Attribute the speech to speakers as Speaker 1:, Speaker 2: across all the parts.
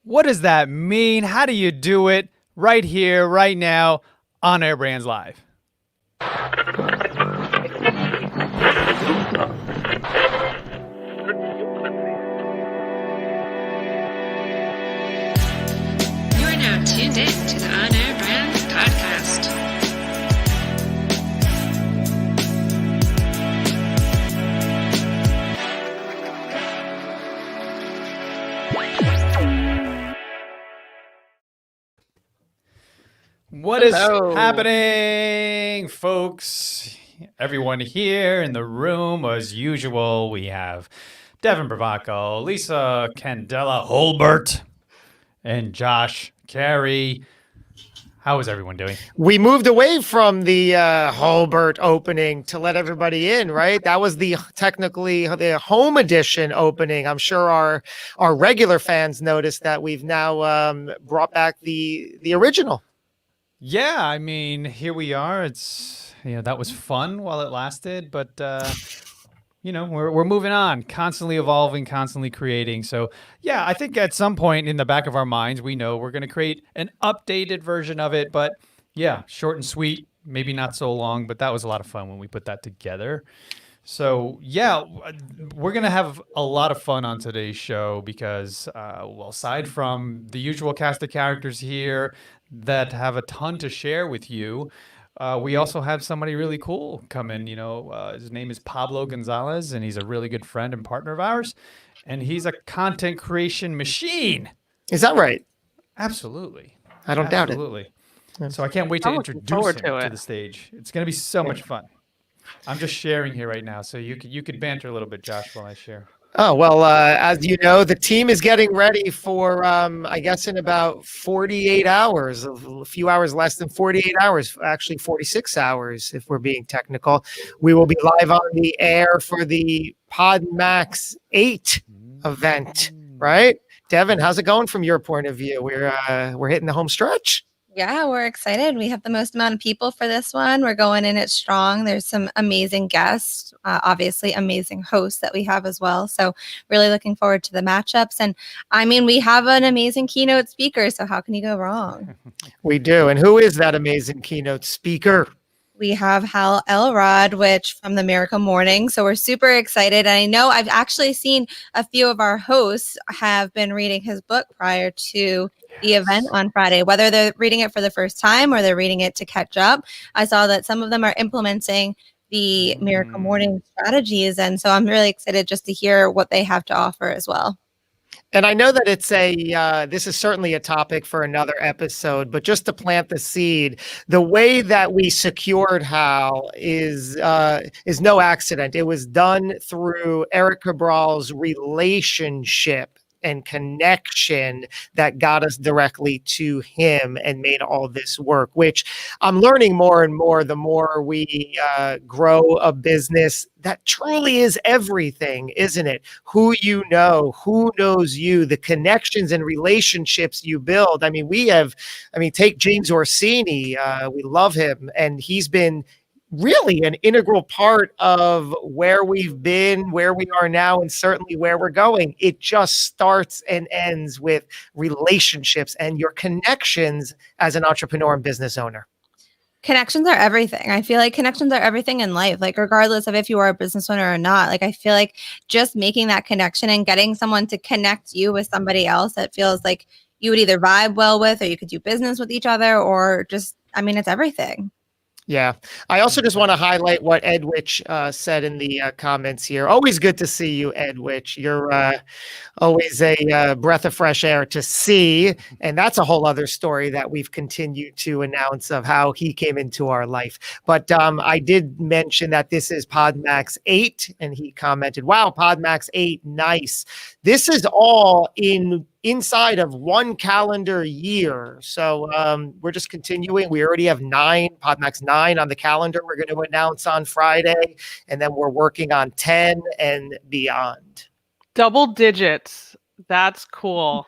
Speaker 1: What does that mean? How do you do it right here, right now on Air Brands Live?
Speaker 2: You are now tuned in to the On Air Brands podcast.
Speaker 1: What is
Speaker 3: Hello.
Speaker 1: happening, folks? Everyone here in the room, as usual, we have Devin Bravaco, Lisa Candela Holbert, and Josh Carey. How is everyone doing?
Speaker 3: We moved away from the Holbert opening to let everybody in, right? That was technically the home edition opening. I'm sure our regular fans noticed that we've now brought back the original.
Speaker 1: Yeah, I mean, here we are. It's that was fun while it lasted, but we're moving on, constantly evolving, constantly creating. So yeah, I think at some point in the back of our minds, we know we're going to create an updated version of it. But yeah, short and sweet, maybe not so long, but that was a lot of fun when we put that together. So yeah, we're gonna have a lot of fun on today's show because, aside from the usual cast of characters here that have a ton to share with you, we also have somebody really cool come in. His name is Pablo Gonzalez, and he's a really good friend and partner of ours, and he's a content creation machine.
Speaker 3: Is that right?
Speaker 1: Absolutely,
Speaker 3: I don't doubt it.
Speaker 1: absolutely. So I can't wait to introduce him to the stage. It's gonna be so much fun. I'm just sharing here right now, so you could banter a little bit, Josh, while I share.
Speaker 3: Oh, well, as you know, the team is getting ready for, I guess, in about 48 hours, a few hours less than 48 hours, actually 46 hours, if we're being technical. We will be live on the air for the PodMax 8 event, right? Devin, how's it going from your point of view? We're hitting the home stretch.
Speaker 4: Yeah, we're excited. We have the most amount of people for this one. We're going in it strong. There's some amazing guests, obviously amazing hosts that we have as well. So really looking forward to the matchups. And I mean, we have an amazing keynote speaker. So how can you go wrong?
Speaker 3: We do. And who is that amazing keynote speaker?
Speaker 4: We have Hal Elrod, which from the Miracle Morning. So we're super excited. And I know I've actually seen a few of our hosts have been reading his book prior to the event on Friday, whether they're reading it for the first time or they're reading it to catch up. I saw that some of them are implementing the Miracle Morning strategies. And so I'm really excited just to hear what they have to offer as well.
Speaker 3: And I know that it's this is certainly a topic for another episode, but just to plant the seed, the way that we secured Hal is no accident. It was done through Eric Cabral's relationship and connection that got us directly to him and made all this work, which I'm learning more and more the more we grow a business. That truly is everything, isn't it? Who you know, who knows you, the connections and relationships you build. I mean, take James Orsini. We love him, and he's been really an integral part of where we've been, where we are now, and certainly where we're going. It just starts and ends with relationships and your connections as an entrepreneur and business owner.
Speaker 4: Connections are everything. I feel like connections are everything in life, like regardless of if you are a business owner or not. Like I feel like just making that connection and getting someone to connect you with somebody else that feels like you would either vibe well with, or you could do business with each other, or just, I mean, it's everything.
Speaker 3: Yeah. I also just want to highlight what Edwich said in the comments here. Always good to see you, Edwich. You're always a breath of fresh air to see. And that's a whole other story that we've continued to announce of how he came into our life. But I did mention that this is PodMax 8, and he commented, wow, PodMax 8, nice. This is all inside of one calendar year. So we're just continuing. We already have PodMax 9 on the calendar. We're going to announce on Friday, and then we're working on 10 and beyond.
Speaker 5: Double digits. That's cool.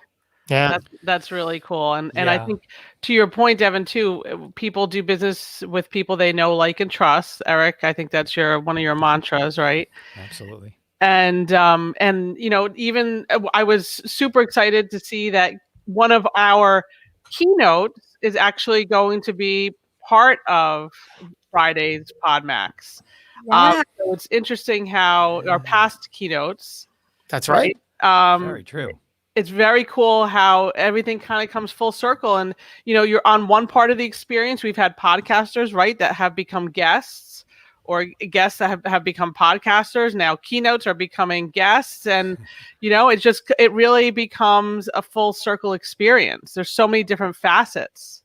Speaker 3: Yeah.
Speaker 5: That's really cool. And I think to your point, Devin, too, people do business with people they know, like, and trust. Eric, I think that's one of your mantras, right?
Speaker 1: Absolutely.
Speaker 5: And even I was super excited to see that one of our keynotes is actually going to be part of Friday's PodMax.
Speaker 4: Yeah.
Speaker 5: So it's interesting how our past keynotes,
Speaker 3: That's right.
Speaker 1: Very true.
Speaker 5: It's very cool how everything kind of comes full circle. And, you're on one part of the experience. We've had podcasters, right, that have become guests, or guests that have become podcasters. Now keynotes are becoming guests. And, it really becomes a full circle experience. There's so many different facets.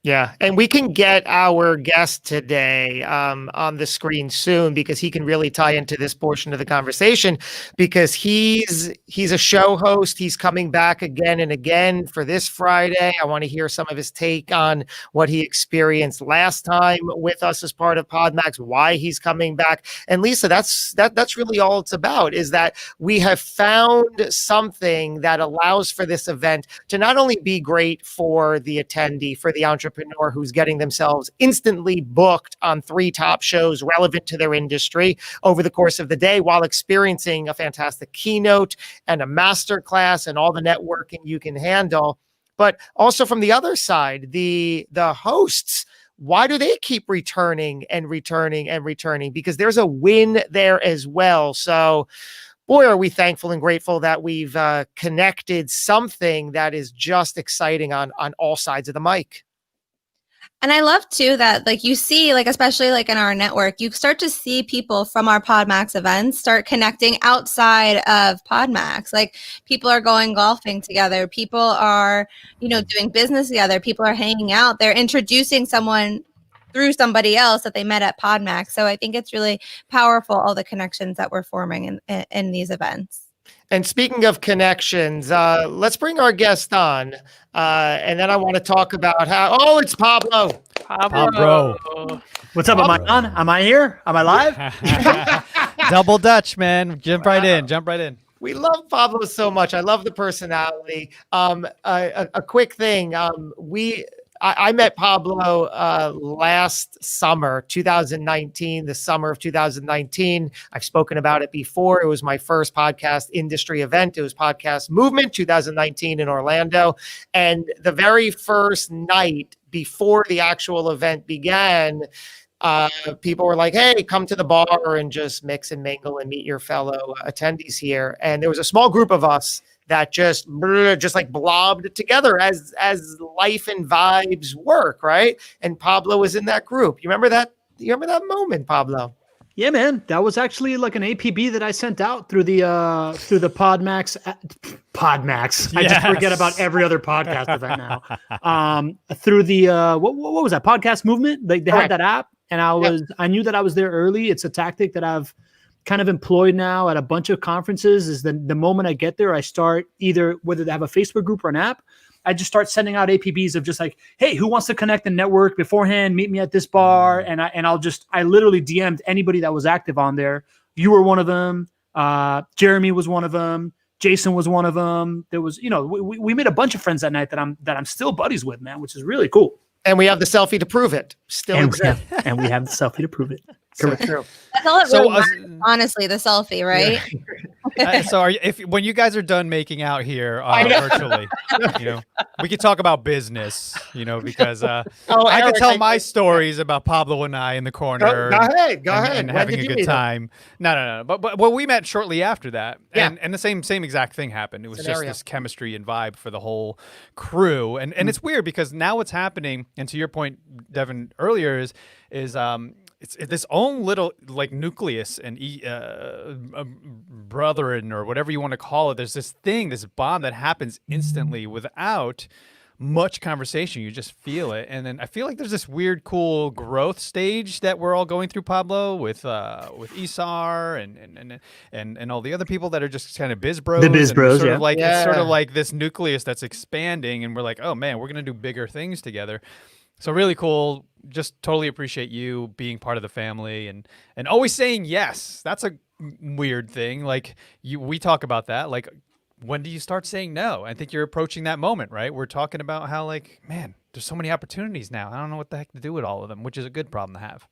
Speaker 3: Yeah, and we can get our guest today on the screen soon, because he can really tie into this portion of the conversation, because he's a show host. He's coming back again and again for this Friday. I want to hear some of his take on what he experienced last time with us as part of PodMax, why he's coming back. And Lisa, that's really all it's about, is that we have found something that allows for this event to not only be great for the attendee, for the entrepreneur who's getting themselves instantly booked on 3 top shows relevant to their industry over the course of the day, while experiencing a fantastic keynote and a masterclass and all the networking you can handle. But also from the other side, the hosts, why do they keep returning and returning and returning? Because there's a win there as well. So boy, are we thankful and grateful that we've connected something that is just exciting on all sides of the mic.
Speaker 4: And I love too that, like, you see, like, especially like in our network, you start to see people from our PodMax events start connecting outside of PodMax. Like, people are going golfing together. People are, doing business together. People are hanging out. They're introducing someone through somebody else that they met at PodMax. So I think it's really powerful, all the connections that we're forming in these events.
Speaker 3: And speaking of connections, let's bring our guest on. And then I want to talk about how, it's Pablo.
Speaker 5: Pablo.
Speaker 6: What's up? Am I on? Am I here? Am I live?
Speaker 1: Double Dutch, man. Jump right in.
Speaker 3: We love Pablo so much. I love the personality. A quick thing. I met Pablo last summer, 2019, the summer of 2019. I've spoken about it before. It was my first podcast industry event. It was Podcast Movement 2019 in Orlando. And the very first night before the actual event began, people were like, hey, come to the bar and just mix and mingle and meet your fellow attendees here. And there was a small group of us that just like blobbed together as life and vibes work, right? And Pablo was in that group. You remember that moment, Pablo?
Speaker 6: Yeah, man. That was actually like an APB that I sent out through the PodMax. PodMax. I just forget about every other podcast event now. Through the what was that? Podcast Movement. They had that app, and I knew that I was there early. It's a tactic that I've kind of employed now at a bunch of conferences. Is the moment I get there, I start either, whether they have a Facebook group or an app, I just start sending out APBs of just like, hey, who wants to connect and network beforehand? Meet me at this bar. And I literally DM'd anybody that was active on there. You were one of them. Jeremy was one of them. Jason was one of them. There was, we made a bunch of friends that night that I'm still buddies with, man, which is really cool.
Speaker 3: And we have the selfie to prove it.
Speaker 6: And we have the selfie to prove it. Correct.
Speaker 3: True.
Speaker 4: That's all it really matters, honestly, the selfie, right?
Speaker 1: So when you guys are done making out here virtually, we could talk about business, because I could tell my stories about Pablo and I in the corner.
Speaker 3: Go ahead.
Speaker 1: And having a good time. No. But we met shortly after that. And the same exact thing happened. It was just this chemistry and vibe for the whole crew. And it's weird because now what's happening, and to your point, Devin, earlier is it's this own little like nucleus and brethren or whatever you want to call it. There's this bond that happens instantly without much conversation. You just feel it. And then I feel like there's this weird, cool growth stage that we're all going through, Pablo, with Isar and all the other people that are just kind of biz bros.
Speaker 6: The biz bros,
Speaker 1: It's sort of like this nucleus that's expanding, and we're like, oh man, we're gonna do bigger things together. So really cool. Just totally appreciate you being part of the family and always saying yes. That's a weird thing. Like we talk about that. Like, when do you start saying no? I think you're approaching that moment, right? We're talking about how, like, man, there's so many opportunities now. I don't know what the heck to do with all of them, which is a good problem to have.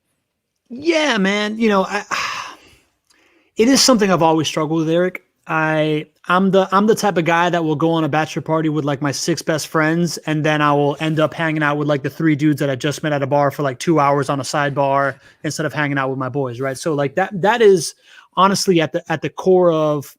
Speaker 6: Yeah, man. It is something I've always struggled with, Eric. I'm the type of guy that will go on a bachelor party with like my 6 best friends, and then I will end up hanging out with like the 3 dudes that I just met at a bar for like 2 hours on a sidebar instead of hanging out with my boys, right? So like that is honestly at the core of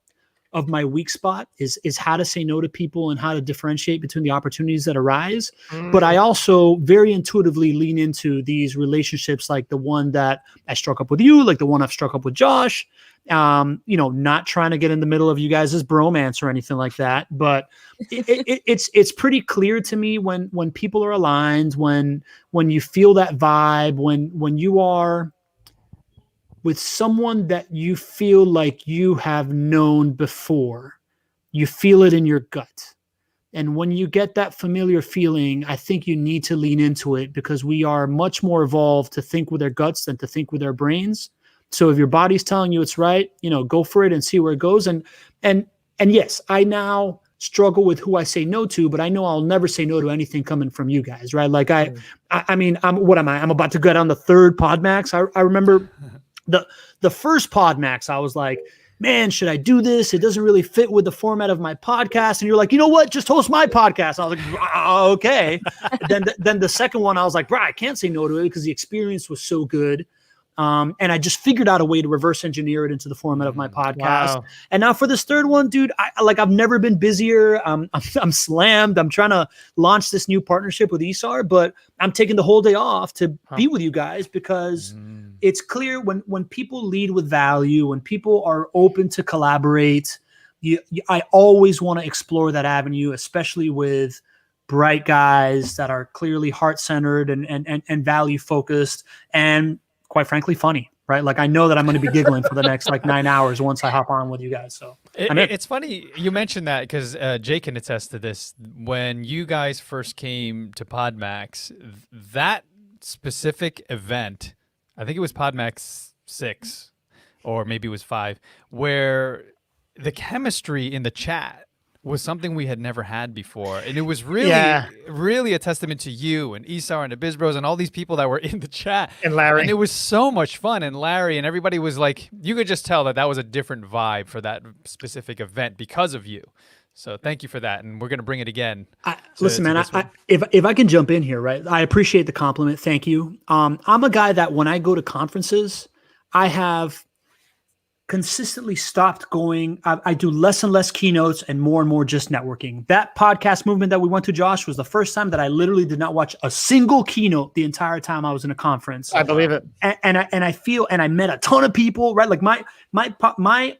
Speaker 6: my weak spot is how to say no to people and how to differentiate between the opportunities that arise. But I also very intuitively lean into these relationships, like the one that I struck up with you, like the one I've struck up with Josh. Not trying to get in the middle of you guys' bromance or anything like that, but it's pretty clear to me when people are aligned, when you feel that vibe, when you are with someone that you feel like you have known before, you feel it in your gut. And when you get that familiar feeling, I think you need to lean into it, because we are much more evolved to think with our guts than to think with our brains. So if your body's telling you it's right, go for it and see where it goes. And yes, I now struggle with who I say no to, but I know I'll never say no to anything coming from you guys, right? Like I mean, what am I? I'm about to get on the 3rd Podmax. I remember the first Podmax, I was like, man, should I do this? It doesn't really fit with the format of my podcast. And you're like, you know what? Just host my podcast. I was like, okay. then the second one, I was like, bro, I can't say no to it because the experience was so good. And I just figured out a way to reverse engineer it into the format of my podcast. Wow. And now for this 3rd one, dude, I've never been busier. I'm slammed. I'm trying to launch this new partnership with Isar, but I'm taking the whole day off to be with you guys, because it's clear when people lead with value, when people are open to collaborate, I always want to explore that avenue, especially with bright guys that are clearly heart-centered and value-focused and, quite frankly, funny, right? Like, I know that I'm going to be giggling for the next 9 hours once I hop on with you guys. So
Speaker 1: it's funny you mentioned that, because Jake can attest to this. When you guys first came to Podmax, that specific event, I think it was Podmax 6 or maybe it was 5, where the chemistry in the chat was something we had never had before. And it was really a testament to you and Isar and the Biz Bros and all these people that were in the chat.
Speaker 3: And Larry.
Speaker 1: And it was so much fun. And Larry and everybody was like, you could just tell that was a different vibe for that specific event because of you. So thank you for that. And we're going to bring it again.
Speaker 6: Listen, man, if I can jump in here, right? I appreciate the compliment. Thank you. I'm a guy that when I go to conferences, I have consistently stopped going. I do less and less keynotes and more just networking. That podcast movement that we went to, Josh, was the first time that I literally did not watch a single keynote the entire time I was in a conference.
Speaker 3: I believe it.
Speaker 6: And I met a ton of people, right? Like my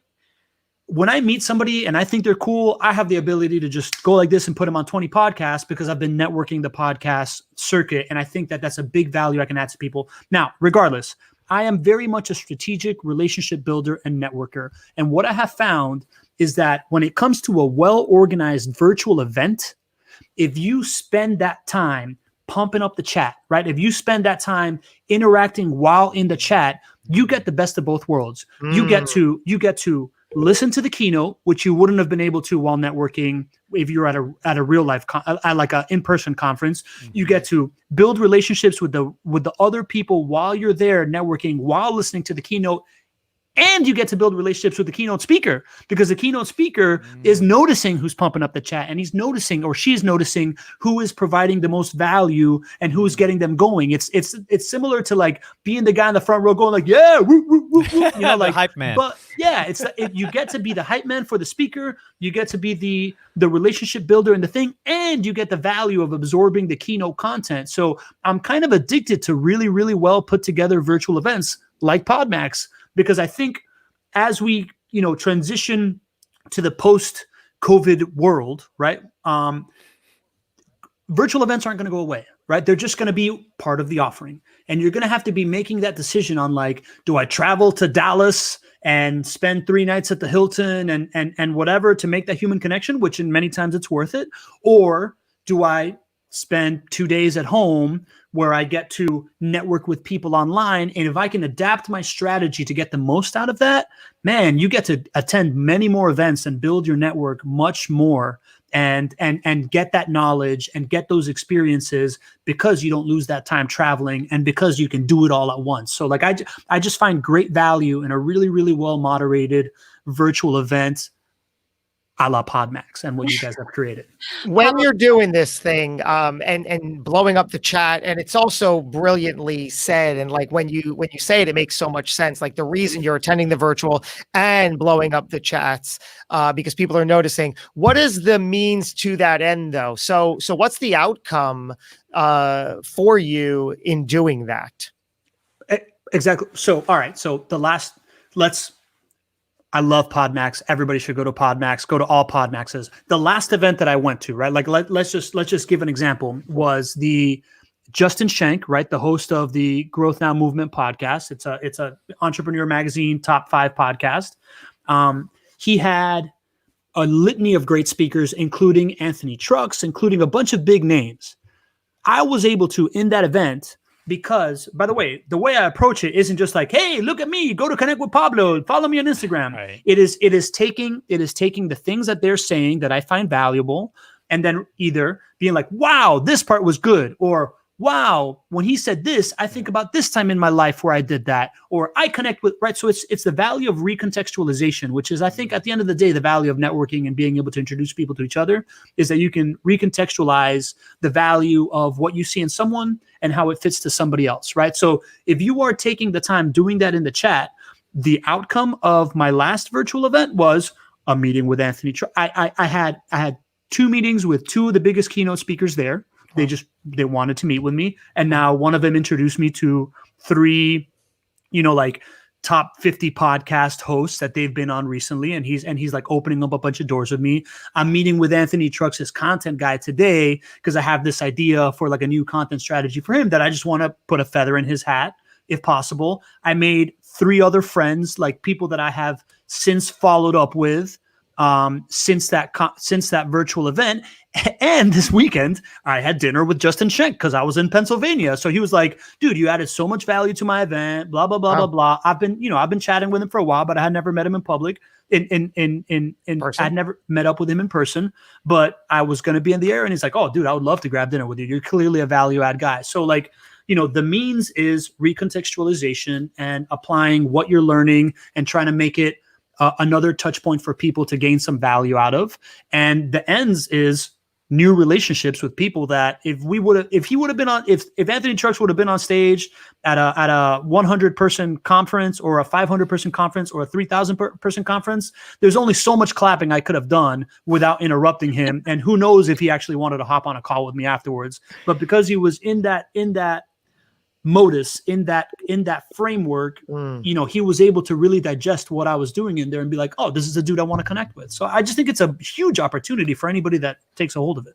Speaker 6: when I meet somebody and I think they're cool, I have the ability to just go like this and put them on 20 podcasts, because I've been networking the podcast circuit. And I think that that's a big value I can add to people. Now, regardless, I am very much a strategic relationship builder and networker. And what I have found is that when it comes to a well-organized virtual event, if you spend that time pumping up the chat, right? If you spend that time interacting while in the chat, you get the best of both worlds. You get to listen to the keynote, which you wouldn't have been able to while networking if you're at a real life, like an in-person conference. You get to build relationships with the other people while you're there networking, while listening to the keynote. And you get to build relationships with the keynote speaker, because the keynote speaker is noticing who's pumping up the chat, and he's noticing, or she's noticing, who is providing the most value and who's getting them going. It's similar to like being the guy in the front row going like, yeah, woo, woo, woo, woo, like
Speaker 1: the hype man.
Speaker 6: But yeah, you get to be the hype man for the speaker. You get to be the relationship builder in the thing, and you get the value of absorbing the keynote content. So I'm kind of addicted to really, really well put together virtual events like Podmax, because I think as we, transition to the post-COVID world, right? Virtual events aren't going to go away, right? They're just going to be part of the offering. And you're going to have to be making that decision on like, do I travel to Dallas and spend 3 nights at the Hilton and whatever to make that human connection, which in many times it's worth it? Or do I spend 2 days at home where I get to network with people online? And if I can adapt my strategy to get the most out of that, man, you get to attend many more events and build your network much more and get that knowledge and get those experiences, because you don't lose that time traveling and because you can do it all at once. So like I just find great value in a really, really well moderated virtual event. a la Podmax and what you guys have created.
Speaker 3: When you're doing this thing and blowing up the chat, and it's also brilliantly said, and like when you say it, it makes so much sense. Like the reason you're attending the virtual and blowing up the chats because people are noticing. What is the means to that end, though? So what's the outcome for you in doing that?
Speaker 6: Exactly. So all right. So I love Podmax. Everybody should go to Podmax. Go to all Podmaxes. The last event that I went to, right? Like let's just give an example. Was the Justin Schenk, right? The host of the Growth Now Movement podcast. It's a Entrepreneur Magazine top 5 podcast. He had a litany of great speakers, including Anthony Trucks, including a bunch of big names. I was able to in that event. Because, by the way I approach it isn't just like, hey, look at me, go to Connect with Pablo, follow me on Instagram. Right. It is taking the things that they're saying that I find valuable, and then either being like, wow, this part was good, or wow, when he said this, I think about this time in my life where I did that, or I connect with, right? So it's the value of recontextualization, which is, I think, at the end of the day, the value of networking and being able to introduce people to each other is that you can recontextualize the value of what you see in someone and how it fits to somebody else, right? So if you are taking the time doing that in the chat, the outcome of my last virtual event was a meeting with Anthony. I had 2 meetings with 2 of the biggest keynote speakers there. They wanted to meet with me. And now one of them introduced me to 3, like top 50 podcast hosts that they've been on recently. And he's like opening up a bunch of doors with me. I'm meeting with Anthony Trucks, his content guy, today, because I have this idea for like a new content strategy for him that I just want to put a feather in his hat if possible. I made 3 other friends, like people that I have since followed up with since that virtual event. And this weekend I had dinner with Justin Schenk because I was in Pennsylvania. So he was like, dude, you added so much value to my event, blah, blah, blah, blah, blah. I've been chatting with him for a while, but I had never met him in public. I'd never met up with him in person, but I was going to be in the area. And he's like, oh, dude, I would love to grab dinner with you. You're clearly a value add guy. So like, the means is recontextualization and applying what you're learning and trying to make it another touch point for people to gain some value out of. And the ends is new relationships with people that if Anthony Trucks would have been on stage at a 100 person conference or a 500 person conference or a 3,000 person conference, there's only so much clapping I could have done without interrupting him. And who knows if he actually wanted to hop on a call with me afterwards. But because he was in that modus, in that framework, he was able to really digest what I was doing in there and be like, oh, this is a dude I want to connect with. So I just think it's a huge opportunity for anybody that takes a hold of it.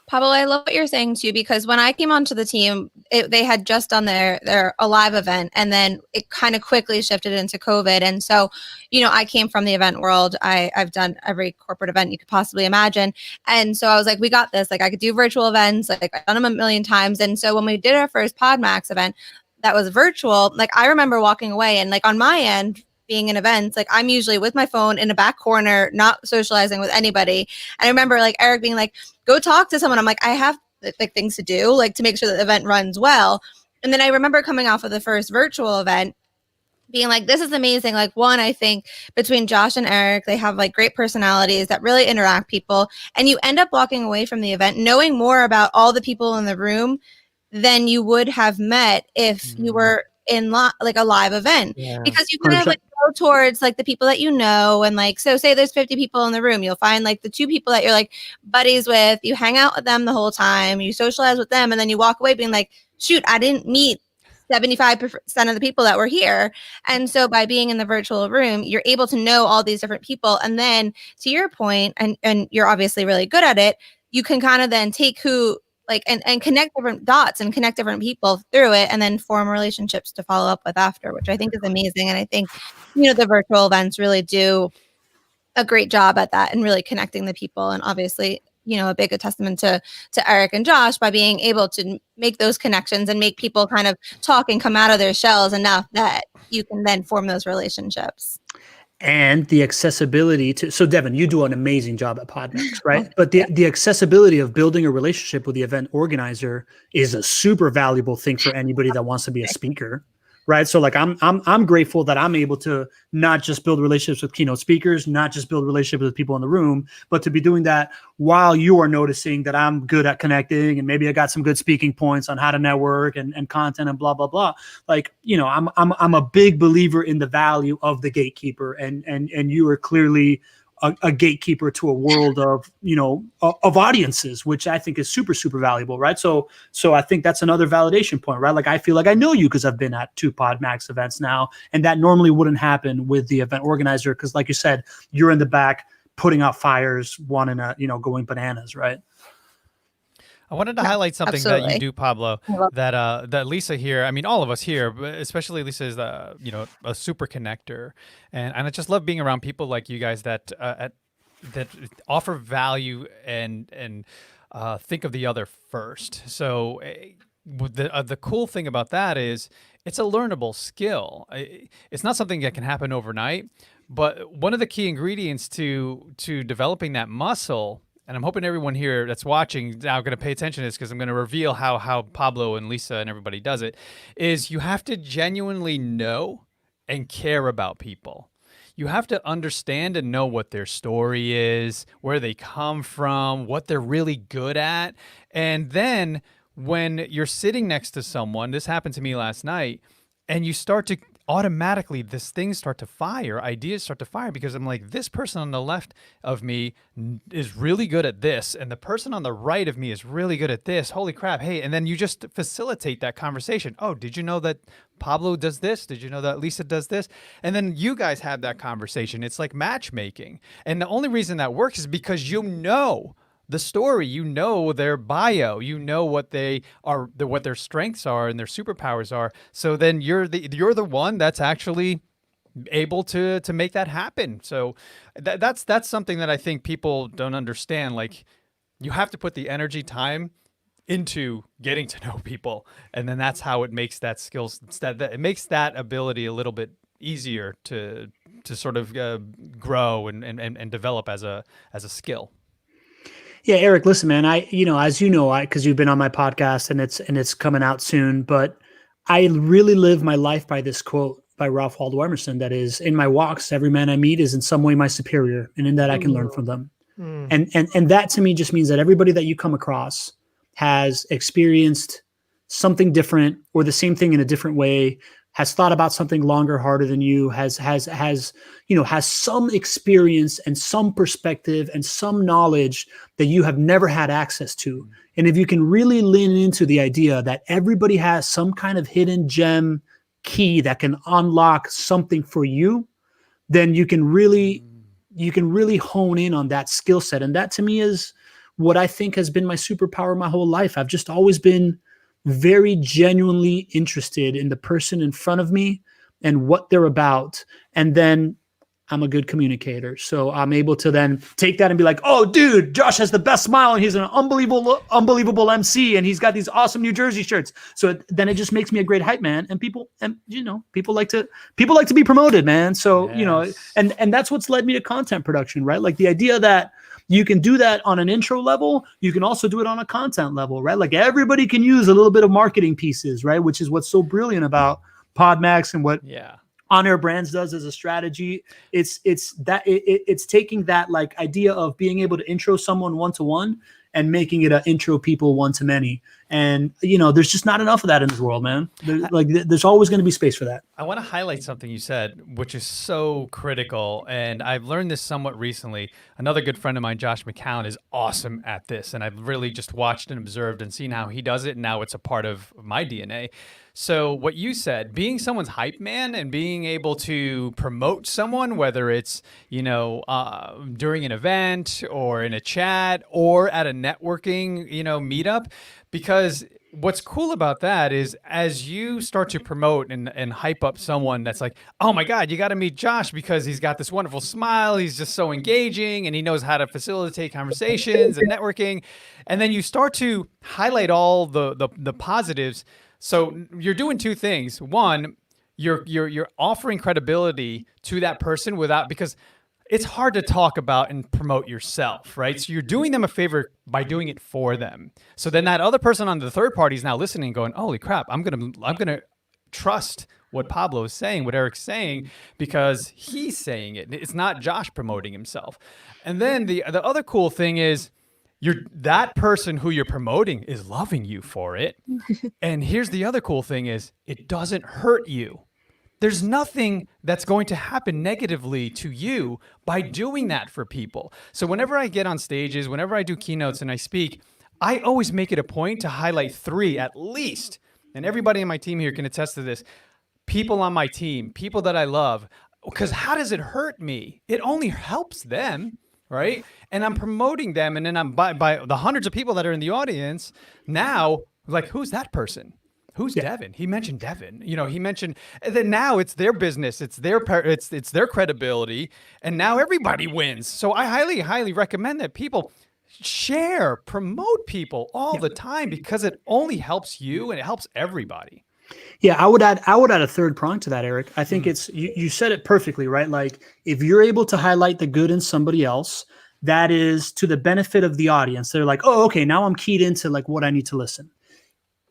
Speaker 4: Pablo, I love what you're saying too, because when I came onto the team, they had just done their live event, and then it kind of quickly shifted into COVID. And so, I came from the event world. I've done every corporate event you could possibly imagine. And so I was like, we got this. Like, I could do virtual events. Like, I've done them a million times. And so when we did our first Podmax event that was virtual, like, I remember walking away and like on my end, being in events, like I'm usually with my phone in a back corner, not socializing with anybody. And I remember like Eric being like, go talk to someone. I'm like, I have like things to do, like to make sure that the event runs well. And then I remember coming off of the first virtual event being like, this is amazing. Like, one, I think between Josh and Eric, they have like great personalities that really interact people. And you end up walking away from the event knowing more about all the people in the room than you would have met if you were in like a live event, because you kind of like go towards like the people that and like, so say there's 50 people in the room, you'll find like the 2 people that you're like buddies with, you hang out with them the whole time, you socialize with them, and then you walk away being like, shoot, I didn't meet 75% of the people that were here. And so by being in the virtual room, you're able to know all these different people. And then to your point, and you're obviously really good at it, you can kind of then take who like and connect different dots and connect different people through it, and then form relationships to follow up with after, which I think is amazing. And I think, the virtual events really do a great job at that and really connecting the people. And obviously, a big testament to Eric and Josh by being able to make those connections and make people kind of talk and come out of their shells enough that you can then form those relationships.
Speaker 6: And the accessibility so Devin, you do an amazing job at Podmax, right? But the accessibility of building a relationship with the event organizer is a super valuable thing for anybody that wants to be a speaker, right? So like I'm grateful that I'm able to not just build relationships with keynote speakers, not just build relationships with people in the room, but to be doing that while you are noticing that I'm good at connecting and maybe I got some good speaking points on how to network and content and blah blah blah. Like, you know, I'm a big believer in the value of the gatekeeper, and you are clearly a gatekeeper to a world of, you know, of audiences, which I think is super, super valuable, right? So I think that's another validation point, right? Like I feel like I know you because I've been at 2 PodMax events now, and that normally wouldn't happen with the event organizer because, like you said, you're in the back putting out fires, wanting to, you know, going bananas, right?
Speaker 1: I wanted to highlight something that you
Speaker 4: absolutely.
Speaker 1: do, Pablo,
Speaker 4: I love
Speaker 1: that Lisa here, I mean, all of us here, but especially Lisa is you know, a super connector. And I just love being around people like you guys that that offer value and think of the other first. So the cool thing about that is it's a learnable skill. It's not something that can happen overnight, but one of the key ingredients to developing that muscle, and I'm hoping everyone here that's watching now going to pay attention to this because I'm going to reveal how Pablo and Lisa and everybody does it, is you have to genuinely know and care about people. You have to understand and know what their story is, where they come from, what they're really good at. And then when you're sitting next to someone, this happened to me last night, and you start to automatically, this things start to fire, ideas start to fire, because I'm like, this person on the left of me is really good at this, and the person on the right of me is really good at this. Holy crap. Hey, and then you just facilitate that conversation. Oh, did you know that Pablo does this? Did you know that Lisa does this? And then you guys have that conversation. It's like matchmaking. And the only reason that works is because you know the story, you know their bio, you know what they are, what their strengths are and their superpowers are. So then you're the one that's actually able to make that happen. So that's something that I think people don't understand. Like, you have to put the energy, time into getting to know people, and then that's how it makes that skills, that it makes that ability a little bit easier to sort of grow and develop as a skill.
Speaker 6: Yeah, Eric, listen, man, as you know, because you've been on my podcast and it's coming out soon, but I really live my life by this quote by Ralph Waldo Emerson that is, in my walks, every man I meet is in some way my superior, and in that I can learn from them. And that to me just means that everybody that you come across has experienced something different or the same thing in a different way, has thought about something longer, harder than you, has some experience and some perspective and some knowledge that you have never had access to. And if you can really lean into the idea that everybody has some kind of hidden gem key that can unlock something for you, then you can really hone in on that skill set. And that to me is what I think has been my superpower my whole life. I've just always been very genuinely interested in the person in front of me and what they're about. And then I'm a good communicator. So I'm able to then take that and be like, oh, dude, Josh has the best smile and he's an unbelievable MC and he's got these awesome New Jersey shirts. So then it just makes me a great hype man. And people like to be promoted, man. So,
Speaker 1: Yes.
Speaker 6: and that's what's led me to content production, right? Like the idea that you can do that on an intro level. You can also do it on a content level, right? Like everybody can use a little bit of marketing pieces, right? Which is what's so brilliant about PodMax and what On Air Brands does as a strategy. It's taking that like idea of being able to intro someone one-to-one and making it an intro people one-to-many. And, there's just not enough of that in this world, man. There's always going to be space for that.
Speaker 1: I want to highlight something you said, which is so critical. And I've learned this somewhat recently. Another good friend of mine, Josh McCown, is awesome at this. And I've really just watched and observed and seen how he does it. And now it's a part of my DNA. So what you said, being someone's hype man and being able to promote someone, whether it's, during an event or in a chat or at a networking, meetup, because what's cool about that is as you start to promote and hype up someone that's like, oh my God, you got to meet Josh because he's got this wonderful smile. He's just so engaging and he knows how to facilitate conversations and networking. And then you start to highlight all the positives. So you're doing two things. One, you're offering credibility to that person because it's hard to talk about and promote yourself, right? So you're doing them a favor by doing it for them. So then that other person on the third party is now listening and going, holy crap, I'm gonna trust what Pablo is saying, what Eric's saying, because he's saying it. It's not Josh promoting himself. And then the other cool thing is that person who you're promoting is loving you for it. And here's the other cool thing is it doesn't hurt you. There's nothing that's going to happen negatively to you by doing that for people. So whenever I get on stages, whenever I do keynotes and I speak, I always make it a point to highlight 3 at least. And everybody on my team here can attest to this. People on my team, people that I love, because how does it hurt me? It only helps them, right? And I'm promoting them. And then I'm by the hundreds of people that are in the audience now, like, who's that person? Who's Devin? He mentioned Devin. He mentioned. And then now it's their business. It's their credibility, and now everybody wins. So I highly, highly recommend that people share, promote people all the time because it only helps you and it helps everybody.
Speaker 6: Yeah, I would add a third prong to that, Eric. I think it's you said it perfectly, right? Like if you're able to highlight the good in somebody else, that is to the benefit of the audience. They're like, oh, okay, now I'm keyed into like what I need to listen.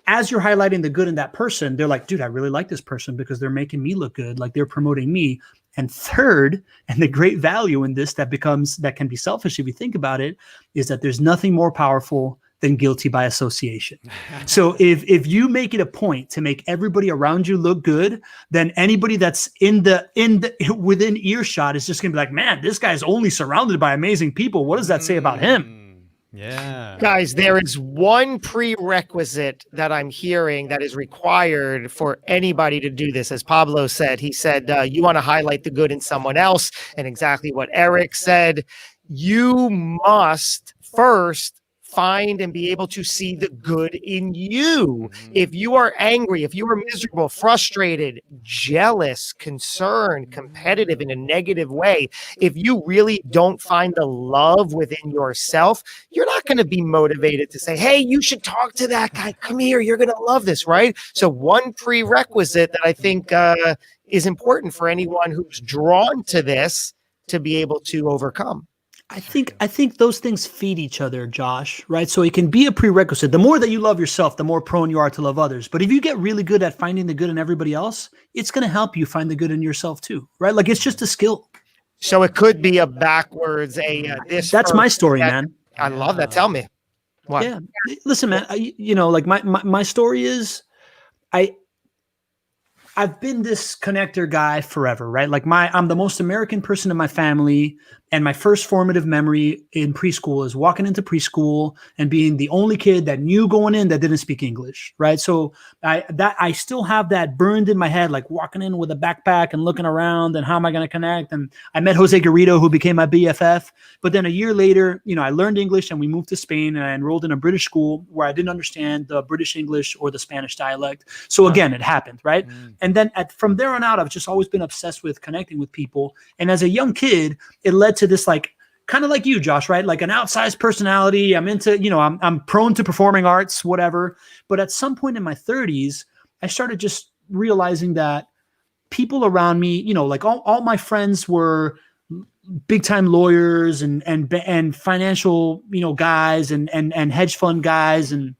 Speaker 6: As you're highlighting the good in that person, they're like, dude, I really like this person because they're making me look good. Like they're promoting me. And third, and the great value in this that can be selfish if you think about it, is that there's nothing more powerful than guilty by association. So if you make it a point to make everybody around you look good, then anybody that's within earshot is just gonna be like, man, this guy's only surrounded by amazing people. What does that say about him?
Speaker 1: Yeah.
Speaker 3: Guys, there is one prerequisite that I'm hearing that is required for anybody to do this. As Pablo said, he said, you want to highlight the good in someone else. And exactly what Eric said, you must first find and be able to see the good in you. If you are angry, if you are miserable, frustrated, jealous, concerned, competitive in a negative way, if you really don't find the love within yourself, you're not going to be motivated to say, hey, you should talk to that guy. Come here. You're going to love this, right? So one prerequisite that I think is important for anyone who's drawn to this to be able to overcome.
Speaker 6: I think those things feed each other, Josh, right? So it can be a prerequisite. The more that you love yourself, the more prone you are to love others. But if you get really good at finding the good in everybody else, it's going to help you find the good in yourself too, right? Like it's just a skill.
Speaker 3: So it could be a backwards,
Speaker 6: That's my story, man.
Speaker 3: I love that. Tell me. What?
Speaker 6: Yeah. Listen, man, like my story is I've been this connector guy forever, right? Like I'm the most American person in my family. And my first formative memory in preschool is walking into preschool and being the only kid that knew going in that didn't speak English, right? So I still have that burned in my head, like walking in with a backpack and looking around and how am I going to connect? And I met Jose Garrido, who became my BFF. But then a year later, I learned English and we moved to Spain and I enrolled in a British school where I didn't understand the British English or the Spanish dialect. So again, it happened, right? And then from there on out, I've just always been obsessed with connecting with people. And as a young kid, it led to this like kind of like you, Josh, right? Like an outsized personality. I'm into, I'm prone to performing arts, whatever. But at some point in my 30s, I started just realizing that people around me, like all my friends were big time lawyers and financial, guys and hedge fund guys. And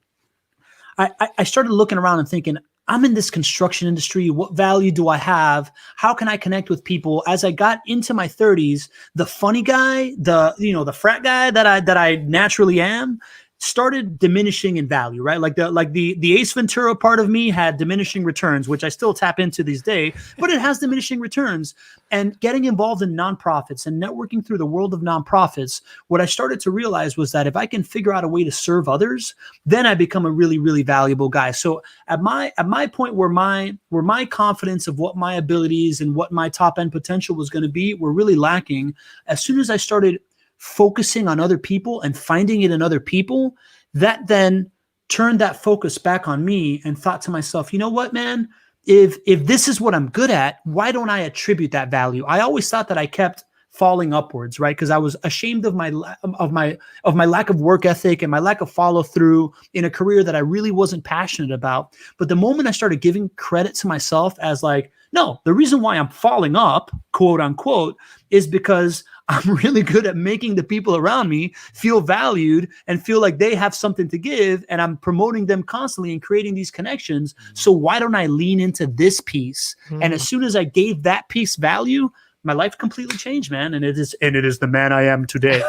Speaker 6: I started looking around and thinking, I'm in this construction industry. What value do I have? How can I connect with people? As I got into my 30s, the funny guy, the frat guy that I naturally am, started diminishing in value, right? Like the Ace Ventura part of me had diminishing returns, which I still tap into these days, but it has diminishing returns. And getting involved in nonprofits and networking through the world of nonprofits, what I started to realize was that if I can figure out a way to serve others, then I become a really, really valuable guy. So at my point where my confidence of what my abilities and what my top end potential was going to be were really lacking, as soon as I started focusing on other people and finding it in other people, that then turned that focus back on me and thought to myself, you know what, man, if this is what I'm good at, why don't I attribute that value? I always thought that I kept falling upwards, right? Because I was ashamed of my lack of work ethic and my lack of follow through in a career that I really wasn't passionate about. But the moment I started giving credit to myself as like, no, the reason why I'm falling up, quote unquote, is because I'm really good at making the people around me feel valued and feel like they have something to give. And I'm promoting them constantly and creating these connections. So why don't I lean into this piece? And as soon as I gave that piece value, my life completely changed, man. And it is the man I am today.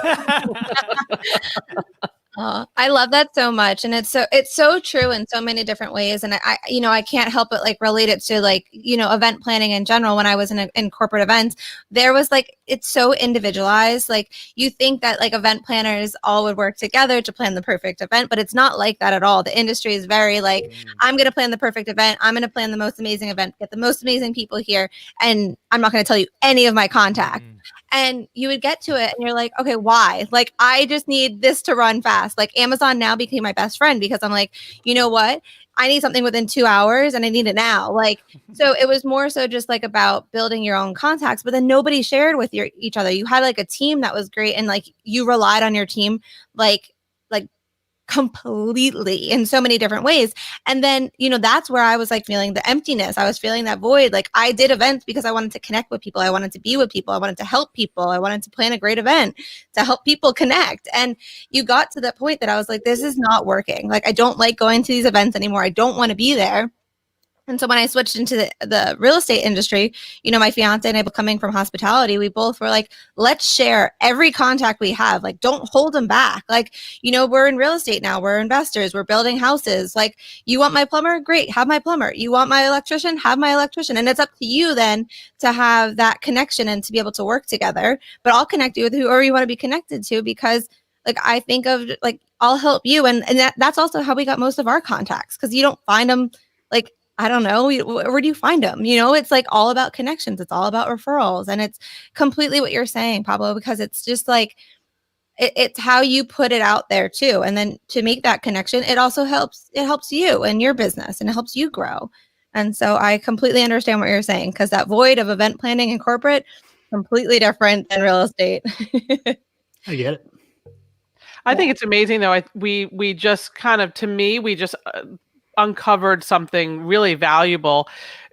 Speaker 4: I love that so much. And it's so true in so many different ways. And I can't help but like relate it to like, event planning in general. When I was in corporate events, there was like, it's so individualized. Like you think that like event planners all would work together to plan the perfect event, but it's not like that at all. The industry is very like, I'm going to plan the perfect event. I'm going to plan the most amazing event, get the most amazing people here. And I'm not going to tell you any of my contacts. And you would get to it and you're like, okay, why? Like, I just need this to run fast. Like Amazon now became my best friend because I'm like, you know what? I need something within 2 hours and I need it now. Like, so it was more so just like about building your own contacts, but then nobody shared with each other. You had like a team that was great. And like you relied on your team, like completely in so many different ways. And then, that's where I was like feeling the emptiness. I was feeling that void. Like I did events because I wanted to connect with people. I wanted to be with people. I wanted to help people. I wanted to plan a great event to help people connect. And you got to that point that I was like, this is not working. Like, I don't like going to these events anymore. I don't want to be there. And so when I switched into the real estate industry, my fiance and I, coming from hospitality, we both were like, let's share every contact we have. Like, don't hold them back. Like, we're in real estate now. We're investors. We're building houses. Like, you want my plumber? Great. Have my plumber. You want my electrician? Have my electrician. And it's up to you then to have that connection and to be able to work together. But I'll connect you with whoever you want to be connected to, because like, I think of like, I'll help you. And that's also how we got most of our contacts, because you don't find them like, I don't know, where do you find them? It's like all about connections. It's all about referrals. And it's completely what you're saying, Pablo, because it's just like, it's how you put it out there too. And then to make that connection, it also helps you and your business, and it helps you grow. And so I completely understand what you're saying, because that void of event planning and corporate, completely different than real estate.
Speaker 6: I get it.
Speaker 5: I think it's amazing though. We just kind of, to me, we just uncovered something really valuable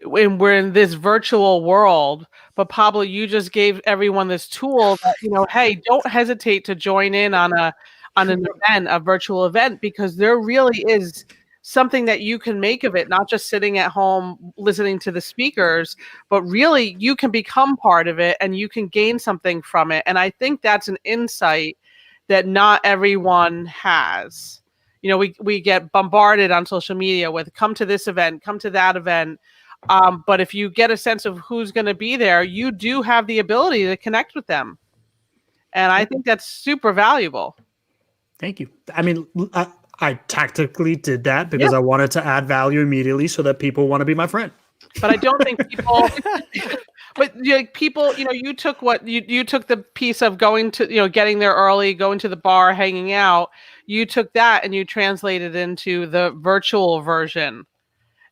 Speaker 5: when we're in this virtual world. But Pablo, you just gave everyone this tool that, hey, don't hesitate to join in on an event, a virtual event, because there really is something that you can make of it, not just sitting at home listening to the speakers, but really you can become part of it and you can gain something from it. And I think that's an insight that not everyone has. We get bombarded on social media with come to this event, come to that event. But if you get a sense of who's going to be there, you do have the ability to connect with them. And I think that's super valuable.
Speaker 6: Thank you. I mean, I tactically did that because I wanted to add value immediately so that people want to be my friend.
Speaker 5: But I don't think people... But people, you took what you took the piece of going to, getting there early, going to the bar, hanging out. You took that and you translated into the virtual version.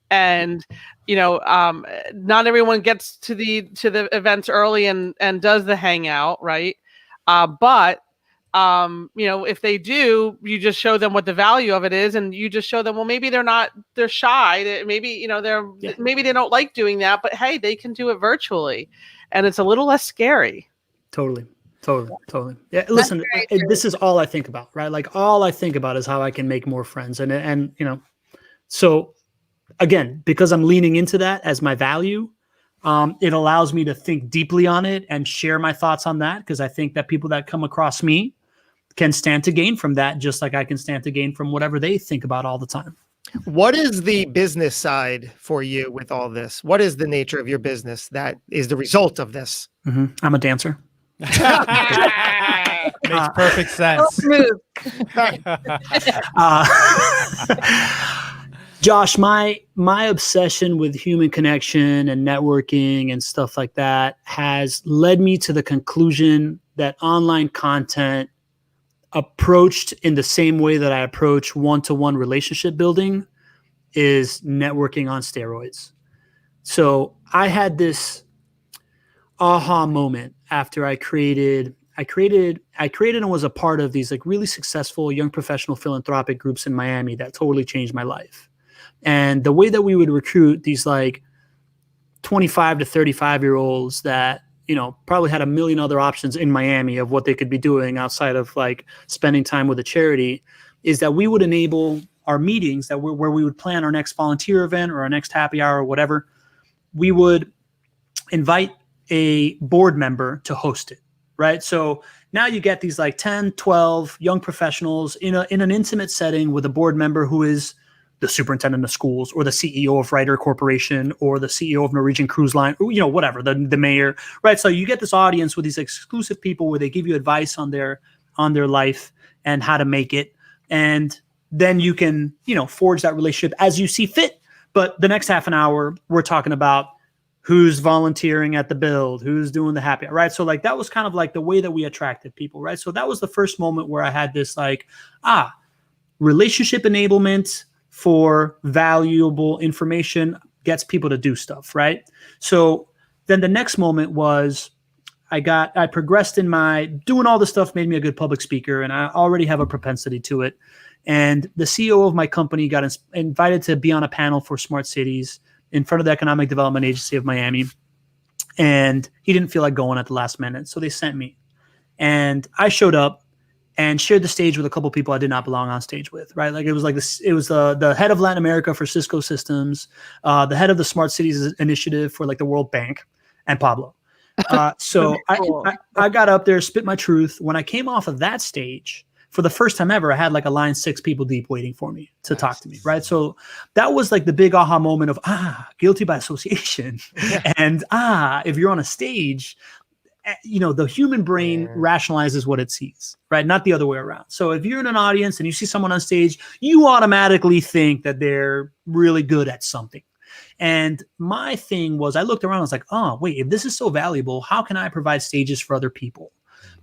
Speaker 5: And, not everyone gets to the events early and does the hangout, right? But if they do, you just show them what the value of it is, and you just show them, well, maybe they're shy. Maybe, maybe they don't like doing that, but hey, they can do it virtually, and it's a little less scary.
Speaker 6: Totally. Yeah. Listen, this is all I think about, right? Like all I think about is how I can make more friends. And so again, because I'm leaning into that as my value, it allows me to think deeply on it and share my thoughts on that. Because I think that people that come across me can stand to gain from that, just like I can stand to gain from whatever they think about all the time.
Speaker 3: What is the business side for you with all this? What is the nature of your business that is the result of this?
Speaker 6: I'm a dancer.
Speaker 1: Makes perfect sense.
Speaker 6: Josh, my obsession with human connection and networking and stuff like that has led me to the conclusion that online content approached in the same way that I approach one-to-one relationship building is networking on steroids. So I had this aha moment after I created and was a part of these like really successful young professional philanthropic groups in Miami that totally changed my life. And the way that we would recruit these like 25 to 35 year olds that, probably had a million other options in Miami of what they could be doing outside of like spending time with a charity, is that we would enable our meetings where we would plan our next volunteer event or our next happy hour or whatever. We would invite a board member to host it, right? So now you get these like 10, 12 young professionals in an intimate setting with a board member who is the superintendent of schools or the CEO of Ryder Corporation or the CEO of Norwegian Cruise Line, or, whatever, the mayor, right? So you get this audience with these exclusive people where they give you advice on their life and how to make it. And then you can, forge that relationship as you see fit. But the next half an hour, we're talking about who's volunteering at the build, who's doing the happy hour, right? So like that was kind of like the way that we attracted people, right? So that was the first moment where I had this like, relationship enablement for valuable information gets people to do stuff, right? So then the next moment was I progressed in my doing all this stuff, made me a good public speaker, and I already have a propensity to it. And the CEO of my company got invited to be on a panel for smart cities in front of the Economic Development Agency of Miami. And he didn't feel like going at the last minute. So they sent me. And I showed up and shared the stage with a couple of people I did not belong on stage with, right? Like it was the head of Latin America for Cisco Systems, the head of the Smart Cities Initiative for like the World Bank, and Pablo. So
Speaker 3: Cool.
Speaker 6: I got up there, spit my truth. When I came off of that stage, for the first time ever, I had like a line 6 people deep waiting for me to talk to me, right? So that was like the big aha moment of, guilty by association. And if you're on a stage, the human brain rationalizes what it sees, right? Not the other way around. So if you're in an audience and you see someone on stage, you automatically think that they're really good at something. And my thing was, I looked around, I was like, wait, if this is so valuable, how can I provide stages for other people?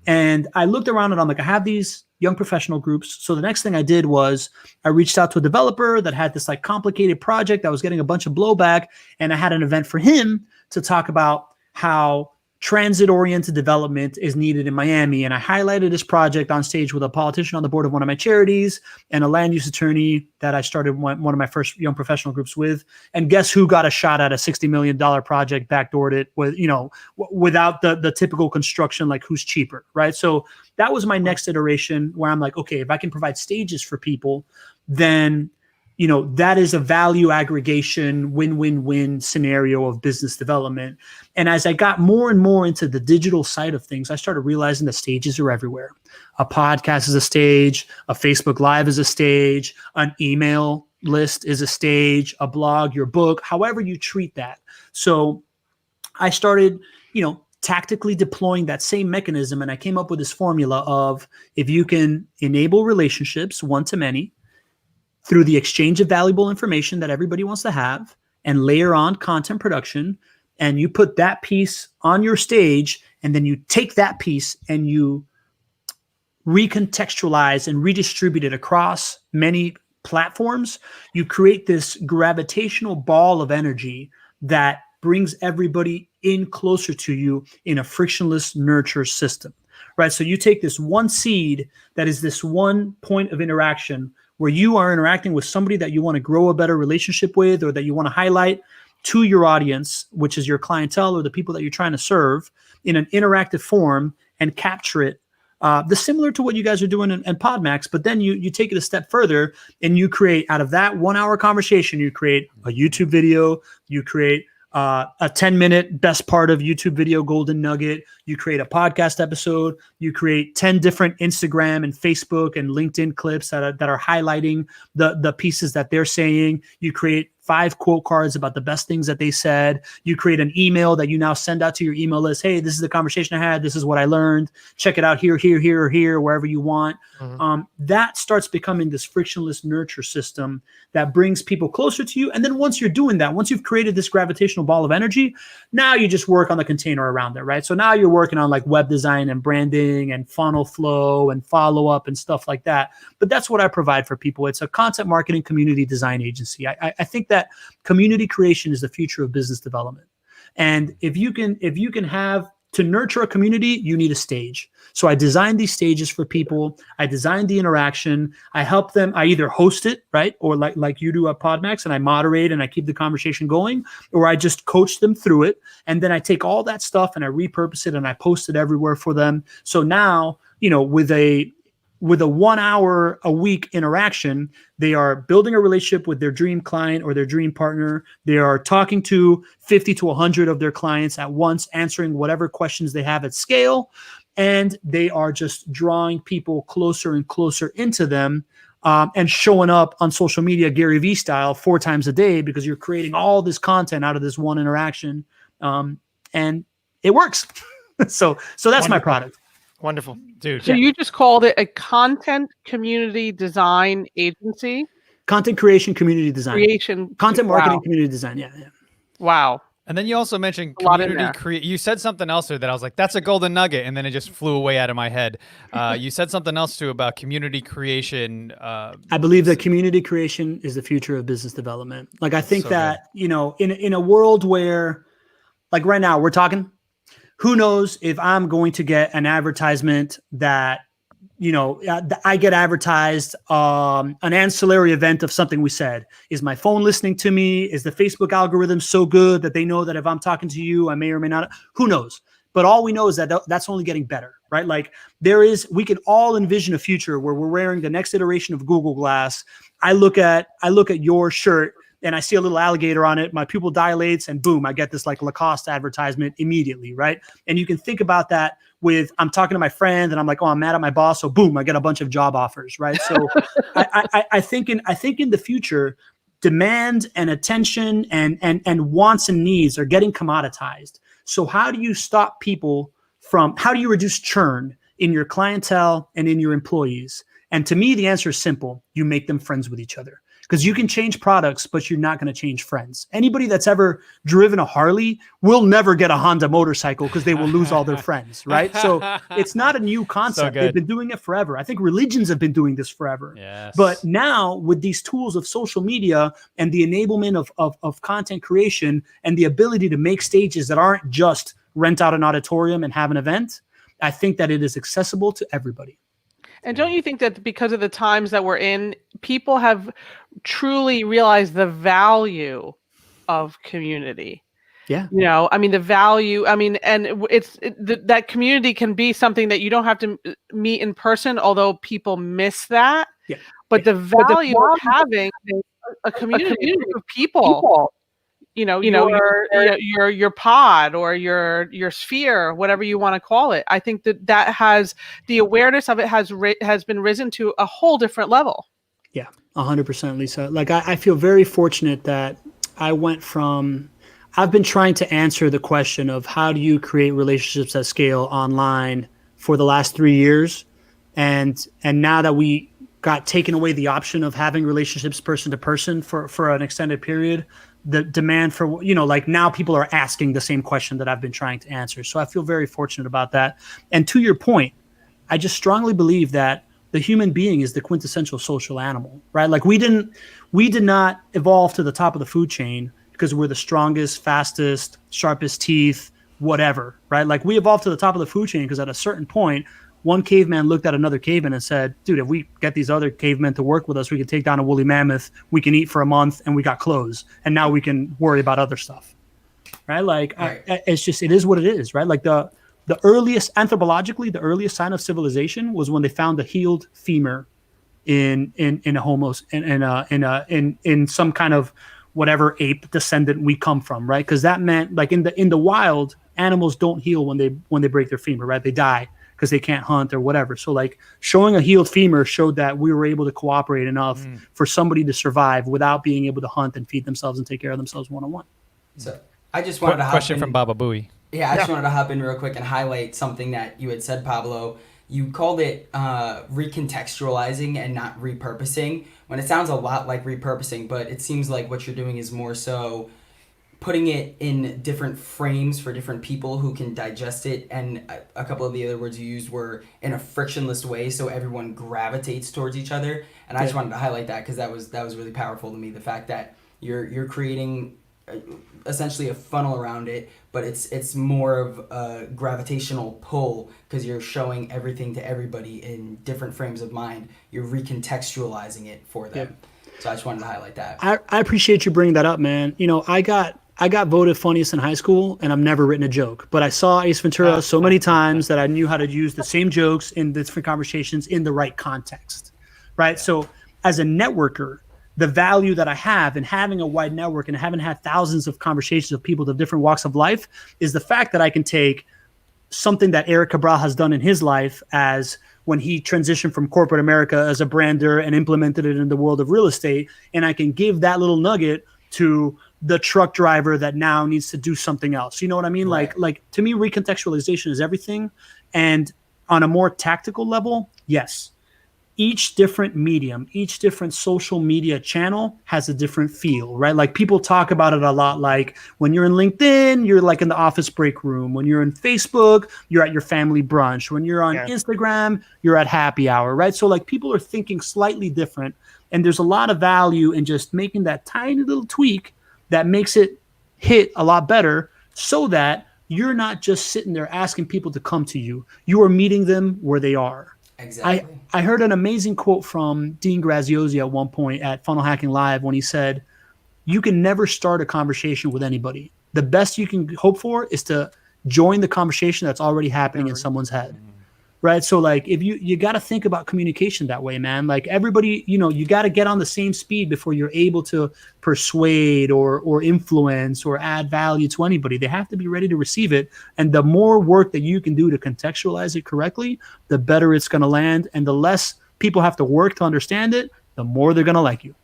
Speaker 6: And I looked around and I'm like, I have these young professional groups. So the next thing I did was I reached out to a developer that had this like complicated project that was getting a bunch of blowback. And I had an event for him to talk about how transit-oriented development is needed in Miami. And I highlighted this project on stage with a politician on the board of one of my charities and a land use attorney that I started one of my first young professional groups with. And guess who got a shot at a $60 million project, backdoored it with, without the typical construction, like who's cheaper, right? So that was my next iteration where I'm like, okay, if I can provide stages for people, then that is a value aggregation, win-win-win scenario of business development. And as I got more and more into the digital side of things, I started realizing that stages are everywhere. A podcast is a stage, a Facebook Live is a stage, an email list is a stage, a blog, your book, however you treat that. So I started, tactically deploying that same mechanism. And I came up with this formula of if you can enable relationships one-to-many, through the exchange of valuable information that everybody wants to have, and layer on content production, and you put that piece on your stage, and then you take that piece and you recontextualize and redistribute it across many platforms, you create this gravitational ball of energy that brings everybody in closer to you in a frictionless nurture system, right? So you take this one seed that is this one point of interaction where you are interacting with somebody that you want to grow a better relationship with, or that you want to highlight to your audience, which is your clientele or the people that you're trying to serve, in an interactive form, and capture it. Similar to what you guys are doing in PodMax, but then you take it a step further and you create, out of that 1 hour conversation, you create a YouTube video, you create a 10-minute best part of YouTube video golden nugget. You create a podcast episode. You create 10 different Instagram and Facebook and LinkedIn clips that are highlighting the pieces that they're saying. You create 5 quote cards about the best things that they said. You create an email that you now send out to your email list. Hey, this is the conversation I had. This is what I learned. Check it out here, here, here, or here, wherever you want. Mm-hmm. That starts becoming this frictionless nurture system that brings people closer to you. And then once you're doing that, once you've created this gravitational ball of energy, now you just work on the container around it, right? So now you're working on like web design and branding and funnel flow and follow up and stuff like that. But that's what I provide for people. It's a content marketing community design agency. I think that community creation is the future of business development. And if you can have to nurture a community, you need a stage. So I designed these stages for people. I designed the interaction. I help them. I either host it, right? Or like you do at Podmax, and I moderate and I keep the conversation going, or I just coach them through it. And then I take all that stuff and I repurpose it and I post it everywhere for them. So now, with a 1 hour a week interaction, they are building a relationship with their dream client or their dream partner. They are talking to 50 to 100 of their clients at once, answering whatever questions they have at scale. And they are just drawing people closer and closer into them, and showing up on social media, Gary Vee style, 4 times a day, because you're creating all this content out of this one interaction. And it works. So that's my product.
Speaker 3: Wonderful.
Speaker 1: Dude.
Speaker 5: So you just called it a content community design agency?
Speaker 6: Content creation, community design. Content marketing,
Speaker 5: wow.
Speaker 6: community design. Yeah.
Speaker 5: Wow.
Speaker 1: And then you also mentioned
Speaker 5: A lot in
Speaker 1: community You said something else there that I was like, that's a golden nugget. And then it just flew away out of my head. You said something else too about community creation.
Speaker 6: I believe that community creation is the future of business development. Like, I think
Speaker 1: So
Speaker 6: that, in a world where, like right now we're talking, who knows if I'm going to get an advertisement that, I get advertised an ancillary event of something we said. Is my phone listening to me? Is the Facebook algorithm so good that they know that if I'm talking to you, I may or may not? Who knows? But all we know is that that's only getting better, right? Like we can all envision a future where we're wearing the next iteration of Google Glass. I look at your shirt and I see a little alligator on it. My pupil dilates and boom, I get this like Lacoste advertisement immediately, right? And you can think about that with, I'm talking to my friend and I'm like, oh, I'm mad at my boss. So boom, I get a bunch of job offers, right? So I think in the future, demand and attention and wants and needs are getting commoditized. So how do you stop people how do you reduce churn in your clientele and in your employees? And to me, the answer is simple. You make them friends with each other. Because you can change products, but you're not going to change friends. Anybody that's ever driven a Harley will never get a Honda motorcycle because they will lose all their friends, right? So it's not a new concept. They've been doing it forever. I think religions have been doing this forever.
Speaker 1: Yes.
Speaker 6: But now with these tools of social media and the enablement of content creation and the ability to make stages that aren't just rent out an auditorium and have an event, I think that it is accessible to everybody.
Speaker 5: And don't you think that because of the times that we're in, people have truly realized the value of community?
Speaker 6: Yeah.
Speaker 5: The value, and that community can be something that you don't have to meet in person, although people miss that.
Speaker 6: Yeah.
Speaker 5: But the value of having a community of people, your pod or your sphere, whatever you want to call it. I think that has the awareness of it has been risen to a whole different level.
Speaker 6: Yeah, 100%, Lisa. Like I feel very fortunate that I've been trying to answer the question of how do you create relationships at scale online for the last 3 years. And now that we got taken away the option of having relationships person to person for an extended period, the demand for, now people are asking the same question that I've been trying to answer. So I feel very fortunate about that. And to your point, I just strongly believe that the human being is the quintessential social animal, right? Like we did not evolve to the top of the food chain because we're the strongest, fastest, sharpest teeth, whatever, right? Like we evolved to the top of the food chain because at a certain point, one caveman looked at another caveman and said, dude, if we get these other cavemen to work with us, we can take down a woolly mammoth, we can eat for a month, and we got clothes. And now we can worry about other stuff, right? Like, right. It is what it is, right? Like the earliest, anthropologically, the earliest sign of civilization was when they found a healed femur in some kind of whatever ape descendant we come from, right? Because that meant, like in the wild, animals don't heal when they break their femur, right? They die because they can't hunt or whatever. So like showing a healed femur showed that we were able to cooperate enough for somebody to survive without being able to hunt and feed themselves and take care of themselves one-on-one.
Speaker 7: So I just wanted to hop
Speaker 1: question
Speaker 7: in.
Speaker 1: from Baba Booey.
Speaker 7: Yeah, I just wanted to hop in real quick and highlight something that you had said, Pablo. You called it recontextualizing and not repurposing, when it sounds a lot like repurposing, but it seems like what you're doing is more so putting it in different frames for different people who can digest it. And a couple of the other words you used were in a frictionless way, so everyone gravitates towards each other. And I just wanted to highlight that because that was really powerful to me. The fact that you're creating essentially a funnel around it, but it's more of a gravitational pull because you're showing everything to everybody in different frames of mind. You're recontextualizing it for them. So I just wanted to highlight that.
Speaker 6: I appreciate you bringing that up, man. You know, I got voted funniest in high school, and I've never written a joke. But I saw Ace Ventura so many times that I knew how to use the same jokes in different conversations in the right context, right? So as a networker, the value that I have in having a wide network and having had thousands of conversations with people of different walks of life is the fact that I can take something that Eric Cabral has done in his life as when he transitioned from corporate America as a brander and implemented it in the world of real estate. And I can give that little nugget to the truck driver that now needs to do something else. You know what I mean?
Speaker 7: Right.
Speaker 6: Like to me, recontextualization is everything. And on a more tactical level, yes, each different medium, each different social media channel has a different feel, right? Like people talk about it a lot. Like when you're in LinkedIn, you're like in the office break room. When you're in Facebook, you're at your family brunch. When you're on Instagram, you're at happy hour, right? So like people are thinking slightly different. And there's a lot of value in just making that tiny little tweak that makes it hit a lot better so that you're not just sitting there asking people to come to you. You are meeting them where they are.
Speaker 7: Exactly.
Speaker 6: I heard an amazing quote from Dean Graziosi at one point at Funnel Hacking Live when he said, you can never start a conversation with anybody. The best you can hope for is to join the conversation that's already happening in someone's head. Right. So like if you got to think about communication that way, man, like everybody, you know, you got to get on the same speed before you're able to persuade or influence or add value to anybody. They have to be ready to receive it. And the more work that you can do to contextualize it correctly, the better it's going to land. And the less people have to work to understand it, the more they're going to like you.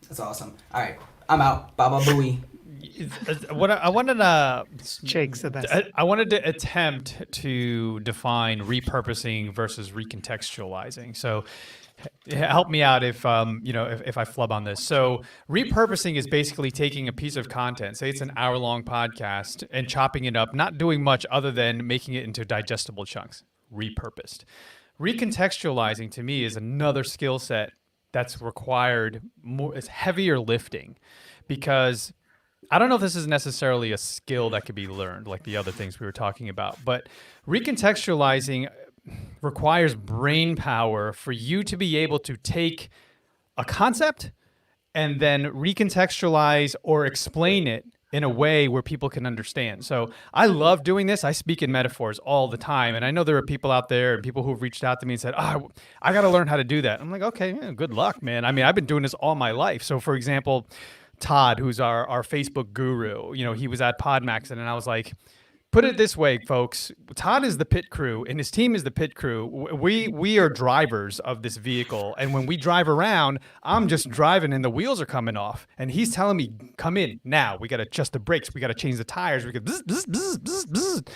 Speaker 7: That's awesome. All right. I'm out. Baba Booey.
Speaker 1: What I wanted to
Speaker 3: Jake's the best.
Speaker 1: I wanted to attempt to define repurposing versus recontextualizing. So help me out if if I flub on this. So repurposing is basically taking a piece of content, say it's an hour-long podcast, and chopping it up, not doing much other than making it into digestible chunks. Repurposed. Recontextualizing to me is another skill set that's required more. It's heavier lifting because I don't know if this is necessarily a skill that could be learned like the other things we were talking about, but recontextualizing requires brain power for you to be able to take a concept and then recontextualize or explain it in a way where people can understand. So I love doing this. I speak in metaphors all the time. And I know there are people out there and people who've reached out to me and said, I got to learn how to do that. I'm like, okay, yeah, good luck, man. I mean, I've been doing this all my life. So for example, Todd, who's our Facebook guru, he was at Podmax, and I was like, put it this way, folks, Todd is the pit crew and his team is the pit crew. We are drivers of this vehicle. And when we drive around, I'm just driving and the wheels are coming off. And he's telling me, come in now. We got to adjust the brakes. We got to change the tires. We got bzz, bzz, bzz, bzz, bzz.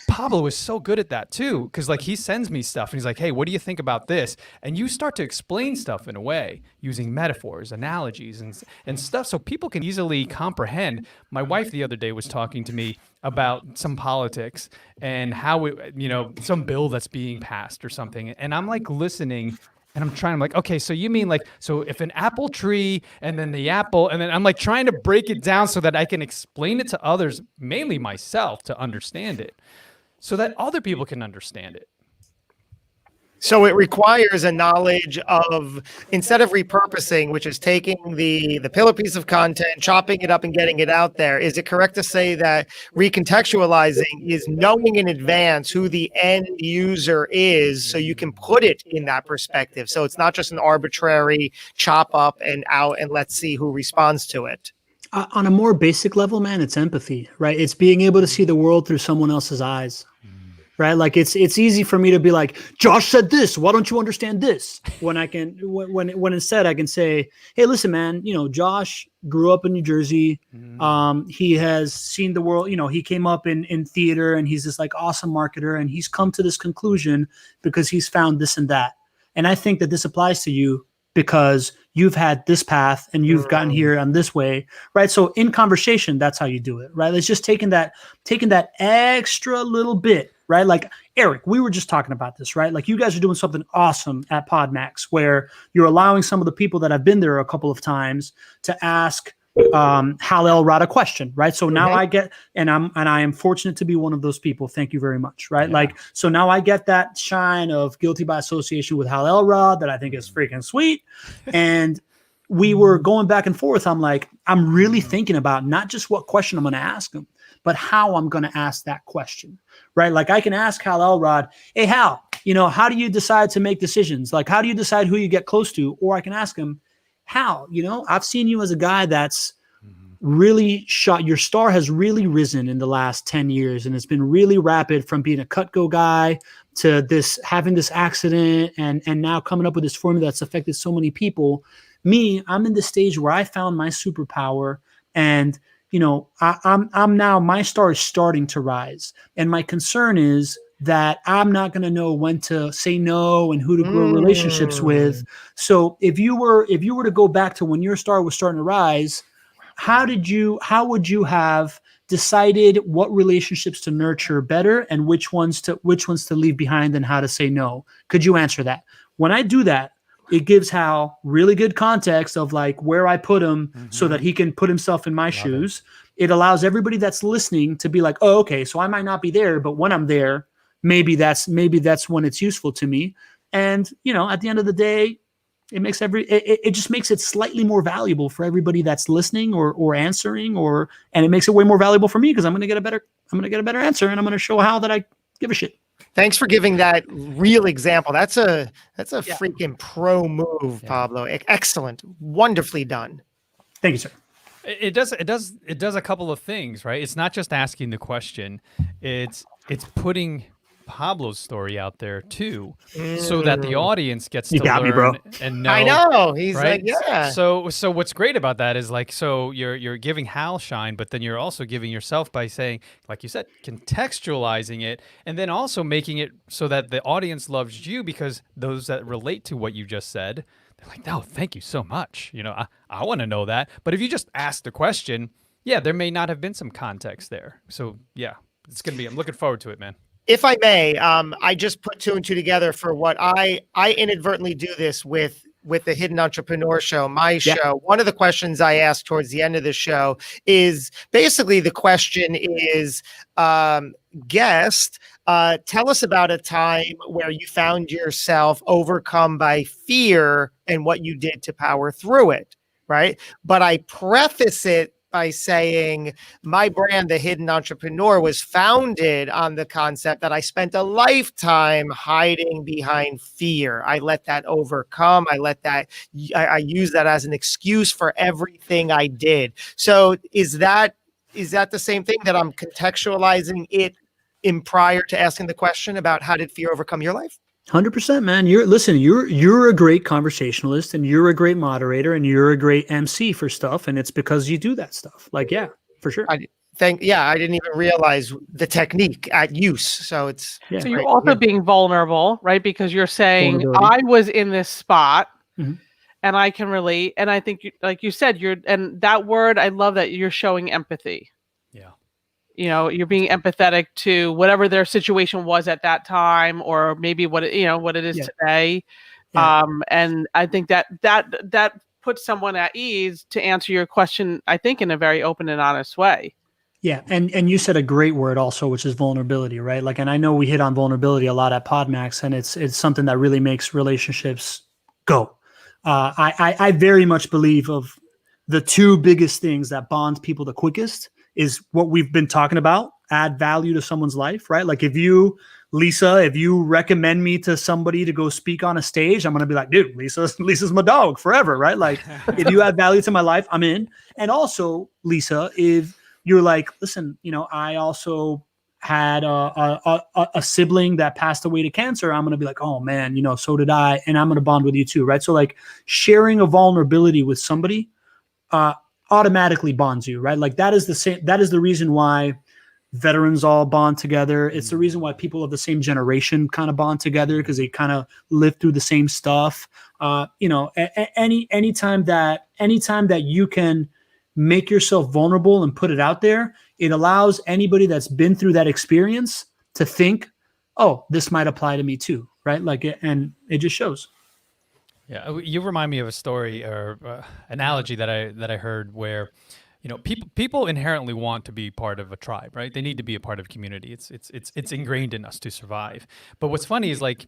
Speaker 1: Pablo is so good at that too, because like he sends me stuff and he's like, hey, what do you think about this? And you start to explain stuff in a way using metaphors, analogies, and stuff so people can easily comprehend. My wife the other day was talking to me about some politics and how some bill that's being passed or something, and I'm like listening. And I'm like, okay, so you mean so if an apple tree and then the apple, and then I'm like trying to break it down so that I can explain it to others, mainly myself, to understand it, so that other people can understand it.
Speaker 3: So it requires a knowledge of, instead of repurposing, which is taking the pillar piece of content, chopping it up and getting it out there, is it correct to say that recontextualizing is knowing in advance who the end user is so you can put it in that perspective? So it's not just an arbitrary chop up and out and let's see who responds to it.
Speaker 6: On a more basic level, man, it's empathy, right? It's being able to see the world through someone else's eyes. Right, like it's easy for me to be like, Josh said this. Why don't you understand this? When I can, when instead I can say, hey, listen, man. Josh grew up in New Jersey. He has seen the world. He came up in theater, and he's this like awesome marketer, and he's come to this conclusion because he's found this and that. And I think that this applies to you because you've had this path and you've gotten here on this way, right? So in conversation, that's how you do it, right? It's just taking that extra little bit, right? Like Eric, we were just talking about this, right? Like you guys are doing something awesome at Podmax where you're allowing some of the people that have been there a couple of times to ask Hal Elrod a question, right? So now
Speaker 3: Mhm.
Speaker 6: I get, and I am fortunate to be one of those people. Thank you very much, right?
Speaker 1: Yeah.
Speaker 6: Like, so now I get that shine of guilty by association with Hal Elrod that I think is freaking sweet. And we were going back and forth. I'm like, I'm really thinking about not just what question I'm going to ask him, but how I'm going to ask that question, right? Like I can ask Hal Elrod, hey, Hal, how do you decide to make decisions? Like, how do you decide who you get close to? Or I can ask him, Hal, I've seen you as a guy that's really shot. Your star has really risen in the last 10 years. And it's been really rapid from being a Cutco guy to having this accident and now coming up with this formula that's affected so many people. Me, I'm in the stage where I found my superpower and I'm now, my star is starting to rise. And my concern is that I'm not going to know when to say no and who to grow relationships with. So if you were to go back to when your star was starting to rise, how would you have decided what relationships to nurture better and which ones to leave behind and how to say no? Could you answer that? When I do that, it gives Hal really good context of like where I put him so that he can put himself in my shoes. It allows everybody that's listening to be like, oh, okay, so I might not be there, but when I'm there, maybe that's when it's useful to me. And, at the end of the day, it just makes it slightly more valuable for everybody that's listening or answering, and it makes it way more valuable for me because I'm going to get a better answer, and I'm going to show Hal that I give a shit.
Speaker 3: Thanks for giving that real example. That's a freaking pro move, Pablo. Excellent. Wonderfully done.
Speaker 6: Thank you, sir.
Speaker 1: It does a couple of things, right? It's not just asking the question. It's putting Pablo's story out there too, so that the audience gets to
Speaker 6: got
Speaker 1: learn
Speaker 6: me, bro.
Speaker 1: and know.
Speaker 3: I know. He's
Speaker 1: right?
Speaker 3: like, yeah.
Speaker 1: So what's great about that is like, so you're giving Hal shine, but then you're also giving yourself by saying, like you said, contextualizing it, and then also making it so that the audience loves you because those that relate to what you just said, they're like, no, thank you so much. I want to know that. But if you just ask the question, yeah, there may not have been some context there. So yeah, it's gonna be. I'm looking forward to it, man.
Speaker 3: If I may, I just put two and two together for what I inadvertently do this with the Hidden Entrepreneur Show, my show. One of the questions I ask towards the end of the show is basically the question is, guest, tell us about a time where you found yourself overcome by fear and what you did to power through it, right? But I preface it by saying my brand, The Hidden Entrepreneur, was founded on the concept that I spent a lifetime hiding behind fear. I let that overcome. I use that as an excuse for everything I did. So is that the same thing that I'm contextualizing it in prior to asking the question about how did fear overcome your life?
Speaker 6: 100%, man. You're a great conversationalist and you're a great moderator and you're a great MC for stuff. And it's because you do that stuff. Like, yeah, for sure.
Speaker 3: I didn't even realize the technique at use. So it's,
Speaker 6: Yeah.
Speaker 5: So you're also being vulnerable, right? Because you're saying
Speaker 6: Vulnerability.
Speaker 5: I was in this spot
Speaker 6: Mhm.
Speaker 5: and I can relate. And I think, like you said, and that word, I love that you're showing empathy.
Speaker 1: Yeah.
Speaker 5: You're being empathetic to whatever their situation was at that time, or maybe what it is today.
Speaker 6: Yeah.
Speaker 5: And I think that puts someone at ease to answer your question, I think, in a very open and honest way.
Speaker 6: Yeah. And you said a great word also, which is vulnerability, right? Like, and I know we hit on vulnerability a lot at PodMax, and it's something that really makes relationships go. I very much believe of the two biggest things that bond people the quickest is what we've been talking about, add value to someone's life, right? Like if you recommend me to somebody to go speak on a stage, I'm going to be like, dude, Lisa's my dog forever, right? Like if you add value to my life, I'm in. And also, Lisa, if you're like, listen, I also had a sibling that passed away to cancer, I'm going to be like, oh man, so did I. And I'm going to bond with you too, right? So like sharing a vulnerability with somebody, automatically bonds you, right? Like that is the reason why veterans all bond together. It's the reason why people of the same generation kind of bond together because they kind of live through the same stuff. Anytime that you can make yourself vulnerable and put it out there, it allows anybody that's been through that experience to think, oh, this might apply to me too, right? Like, and it just shows.
Speaker 1: Yeah, you remind me of a story or analogy that I heard where, people inherently want to be part of a tribe, right? They need to be a part of a community. It's ingrained in us to survive. But what's funny is like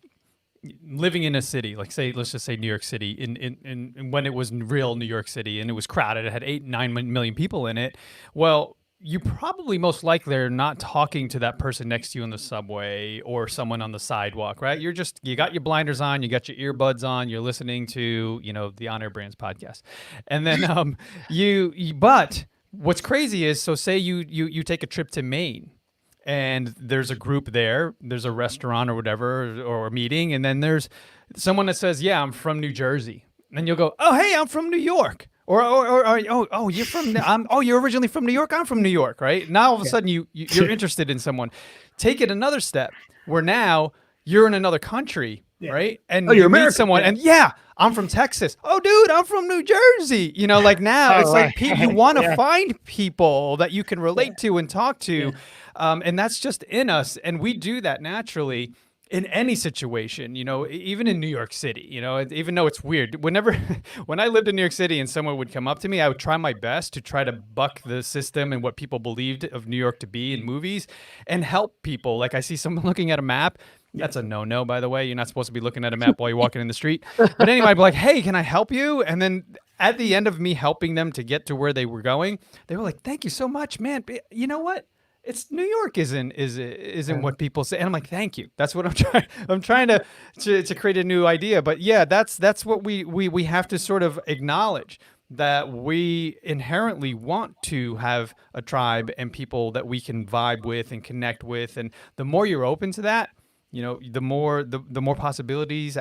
Speaker 1: living in a city, like let's just say New York City, in when it was real New York City and it was crowded, it had 8, 9 million people in it. Well, you probably most likely are not talking to that person next to you in the subway or someone on the sidewalk, right? You got your blinders on, you got your earbuds on, you're listening to, the On Air Brands podcast. And then but what's crazy is, so say you take a trip to Maine and there's a group there's a restaurant or whatever, or a meeting, and then there's someone that says, yeah, I'm from New Jersey. And you'll go, oh, hey, I'm from New York. Or you're from, you're originally from New York. I'm from New York, right? Now all of a sudden you're interested in someone. Take it another step where now you're in another country, right? And
Speaker 6: you're
Speaker 1: you meet
Speaker 6: American.
Speaker 1: someone, and I'm from Texas. Oh, dude, I'm from New Jersey. Like now it's like you want to find people that you can relate to and talk to, and that's just in us, and we do that naturally. In any situation, even in New York City, even though it's weird, when I lived in New York City and someone would come up to me, I would try my best to try to buck the system and what people believed of New York to be in movies and help people. Like I see someone looking at a map. That's a no-no, by the way. You're not supposed to be looking at a map while you're walking in the street. But anyway, I'd be like, hey, can I help you? And then at the end of me helping them to get to where they were going, they were like, thank you so much, man. But you know what? It's New York isn't what people say, and I'm like, thank you. That's what I'm trying. I'm trying to create a new idea, but yeah, that's what we have to sort of acknowledge, that we inherently want to have a tribe and people that we can vibe with and connect with, and the more you're open to that, the more possibilities,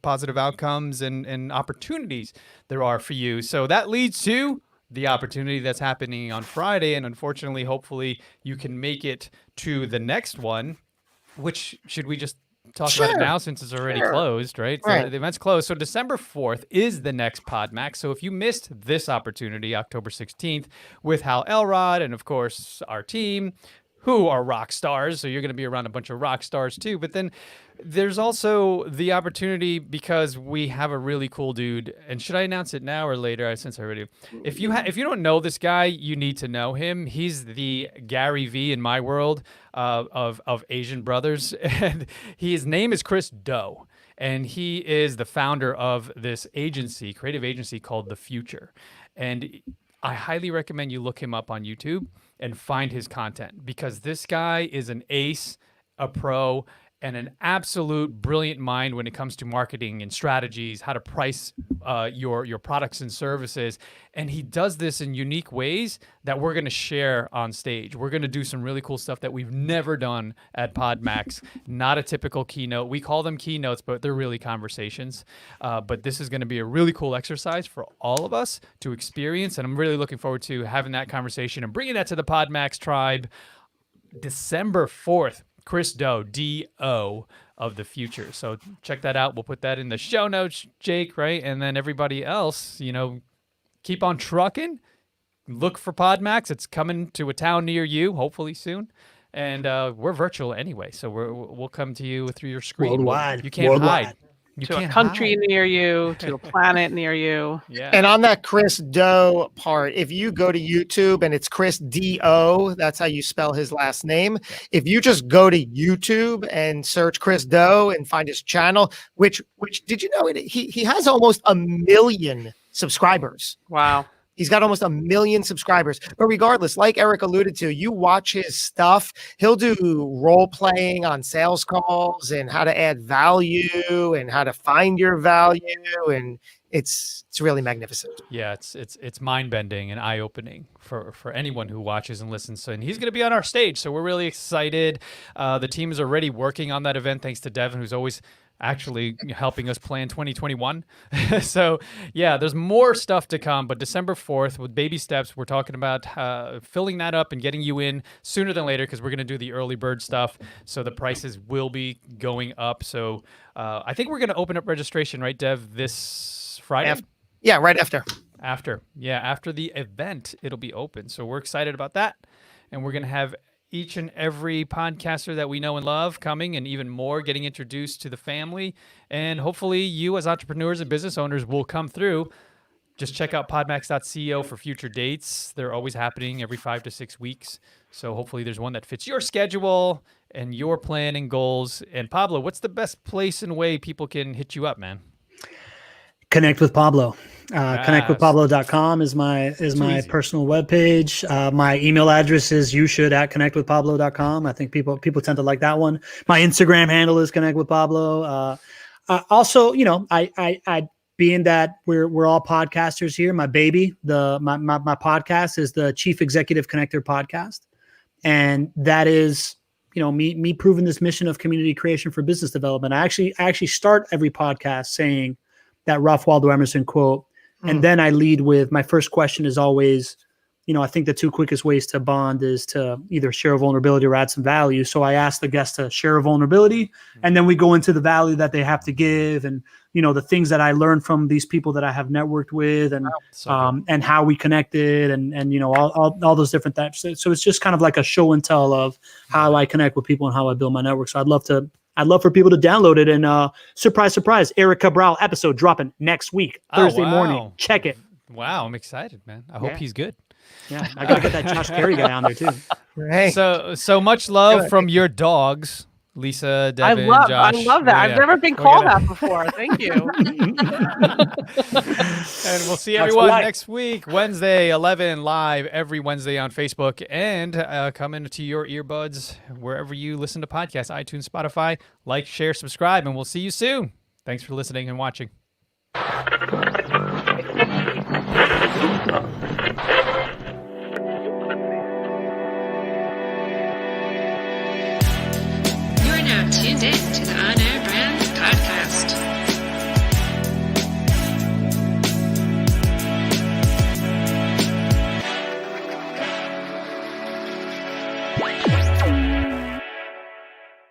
Speaker 1: positive outcomes, and opportunities there are for you. So that leads to the opportunity that's happening on Friday. And unfortunately, hopefully you can make it to the next one, which should we just talk about it now since it's already closed, right? So the event's closed. So December 4th is the next PodMax. So if you missed this opportunity, October 16th, with Hal Elrod and of course our team, who are rock stars, so you're going to be around a bunch of rock stars too. But then there's also the opportunity, because we have a really cool dude. And should I announce it now or later? Since I already, if you don't know this guy, you need to know him. He's the Gary V in my world of Asian brothers, and his name is Chris Do. And he is the founder of this agency, creative agency called The Future. And I highly recommend you look him up on YouTube and find his content, because this guy is an ace, a pro, and an absolute brilliant mind when it comes to marketing and strategies, how to price your products and services. And he does this in unique ways that we're going to share on stage. We're going to do some really cool stuff that we've never done at PodMax. Not a typical keynote. We call them keynotes, but they're really conversations. But this is going to be a really cool exercise for all of us to experience. And I'm really looking forward to having that conversation and bringing that to the PodMax tribe December 4th. Chris Do, D-O, of The Future. So check that out. We'll put that in the show notes, Jake, right? And then everybody else, keep on trucking. Look for PodMax. It's coming to a town near you, hopefully soon. And we're virtual anyway, so we'll come to you through your screen.
Speaker 6: Worldwide.
Speaker 1: You can't hide. You
Speaker 5: to
Speaker 1: can't
Speaker 5: a country
Speaker 1: hide.
Speaker 5: near you, to a planet near you.
Speaker 1: Yeah.
Speaker 3: And on that Chris Do part, if you go to YouTube and it's Chris Do, that's how you spell his last name. If you just go to YouTube and search Chris Do and find his channel, which did you know he has almost 1 million subscribers.
Speaker 5: Wow.
Speaker 3: He's got almost 1 million subscribers. But regardless, like Eric alluded to, you watch his stuff. He'll do role playing on sales calls and how to add value and how to find your value. And it's really magnificent.
Speaker 1: Yeah, it's mind bending and eye opening for anyone who watches and listens. And he's going to be on our stage, so we're really excited. The team is already working on that event, thanks to Devin, who's always actually helping us plan 2021. So yeah, there's more stuff to come, but December 4th with baby steps, we're talking about filling that up and getting you in sooner than later, because we're going to do the early bird stuff. So the prices will be going up. So I think we're going to open up registration, right, Dev, this Friday?
Speaker 3: Yeah, right after.
Speaker 1: After the event, it'll be open. So we're excited about that. And we're going to have each and every podcaster that we know and love coming, and even more getting introduced to the family. And hopefully you as entrepreneurs and business owners will come through. Just check out podmax.co for future dates. They're always happening every 5 to 6 weeks. So hopefully there's one that fits your schedule and your plan and goals. And Pablo, what's the best place and way people can hit you up, man?
Speaker 6: Connect with Pablo. Connectwithpablo.com is my
Speaker 1: easy.
Speaker 6: personal webpage. My email address is youshould@connectwithpablo.com. I think people tend to like that one. My Instagram handle is Connect with Pablo. Also, I being that we're all podcasters here, my baby, my podcast is the Chief Executive Connector podcast, and that is me proving this mission of community creation for business development. I actually start every podcast saying that Ralph Waldo Emerson quote, and then I lead with my first question is always, I think the two quickest ways to bond is to either share a vulnerability or add some value. So I ask the guest to share a vulnerability, and then we go into the value that they have to give, and the things that I learned from these people that I have networked with, and and how we connected, and all those different types. So it's just kind of like a show and tell of how I connect with people and how I build my network. So I'd love for people to download it. And surprise, surprise, Eric Cabral episode dropping next week, Thursday morning. Check it.
Speaker 1: Wow, I'm excited, man. I hope he's good.
Speaker 6: Yeah, I gotta get that Josh Perry guy on there too.
Speaker 3: Right.
Speaker 1: So much love from your dogs, Lisa, Devin, Josh.
Speaker 5: I love that. I've never been called that before. Thank you.
Speaker 1: And we'll see everyone next week, Wednesday, 11, live every Wednesday on Facebook, and come into your earbuds wherever you listen to podcasts, iTunes, Spotify. Like, share, subscribe, and we'll see you soon. Thanks for listening and watching.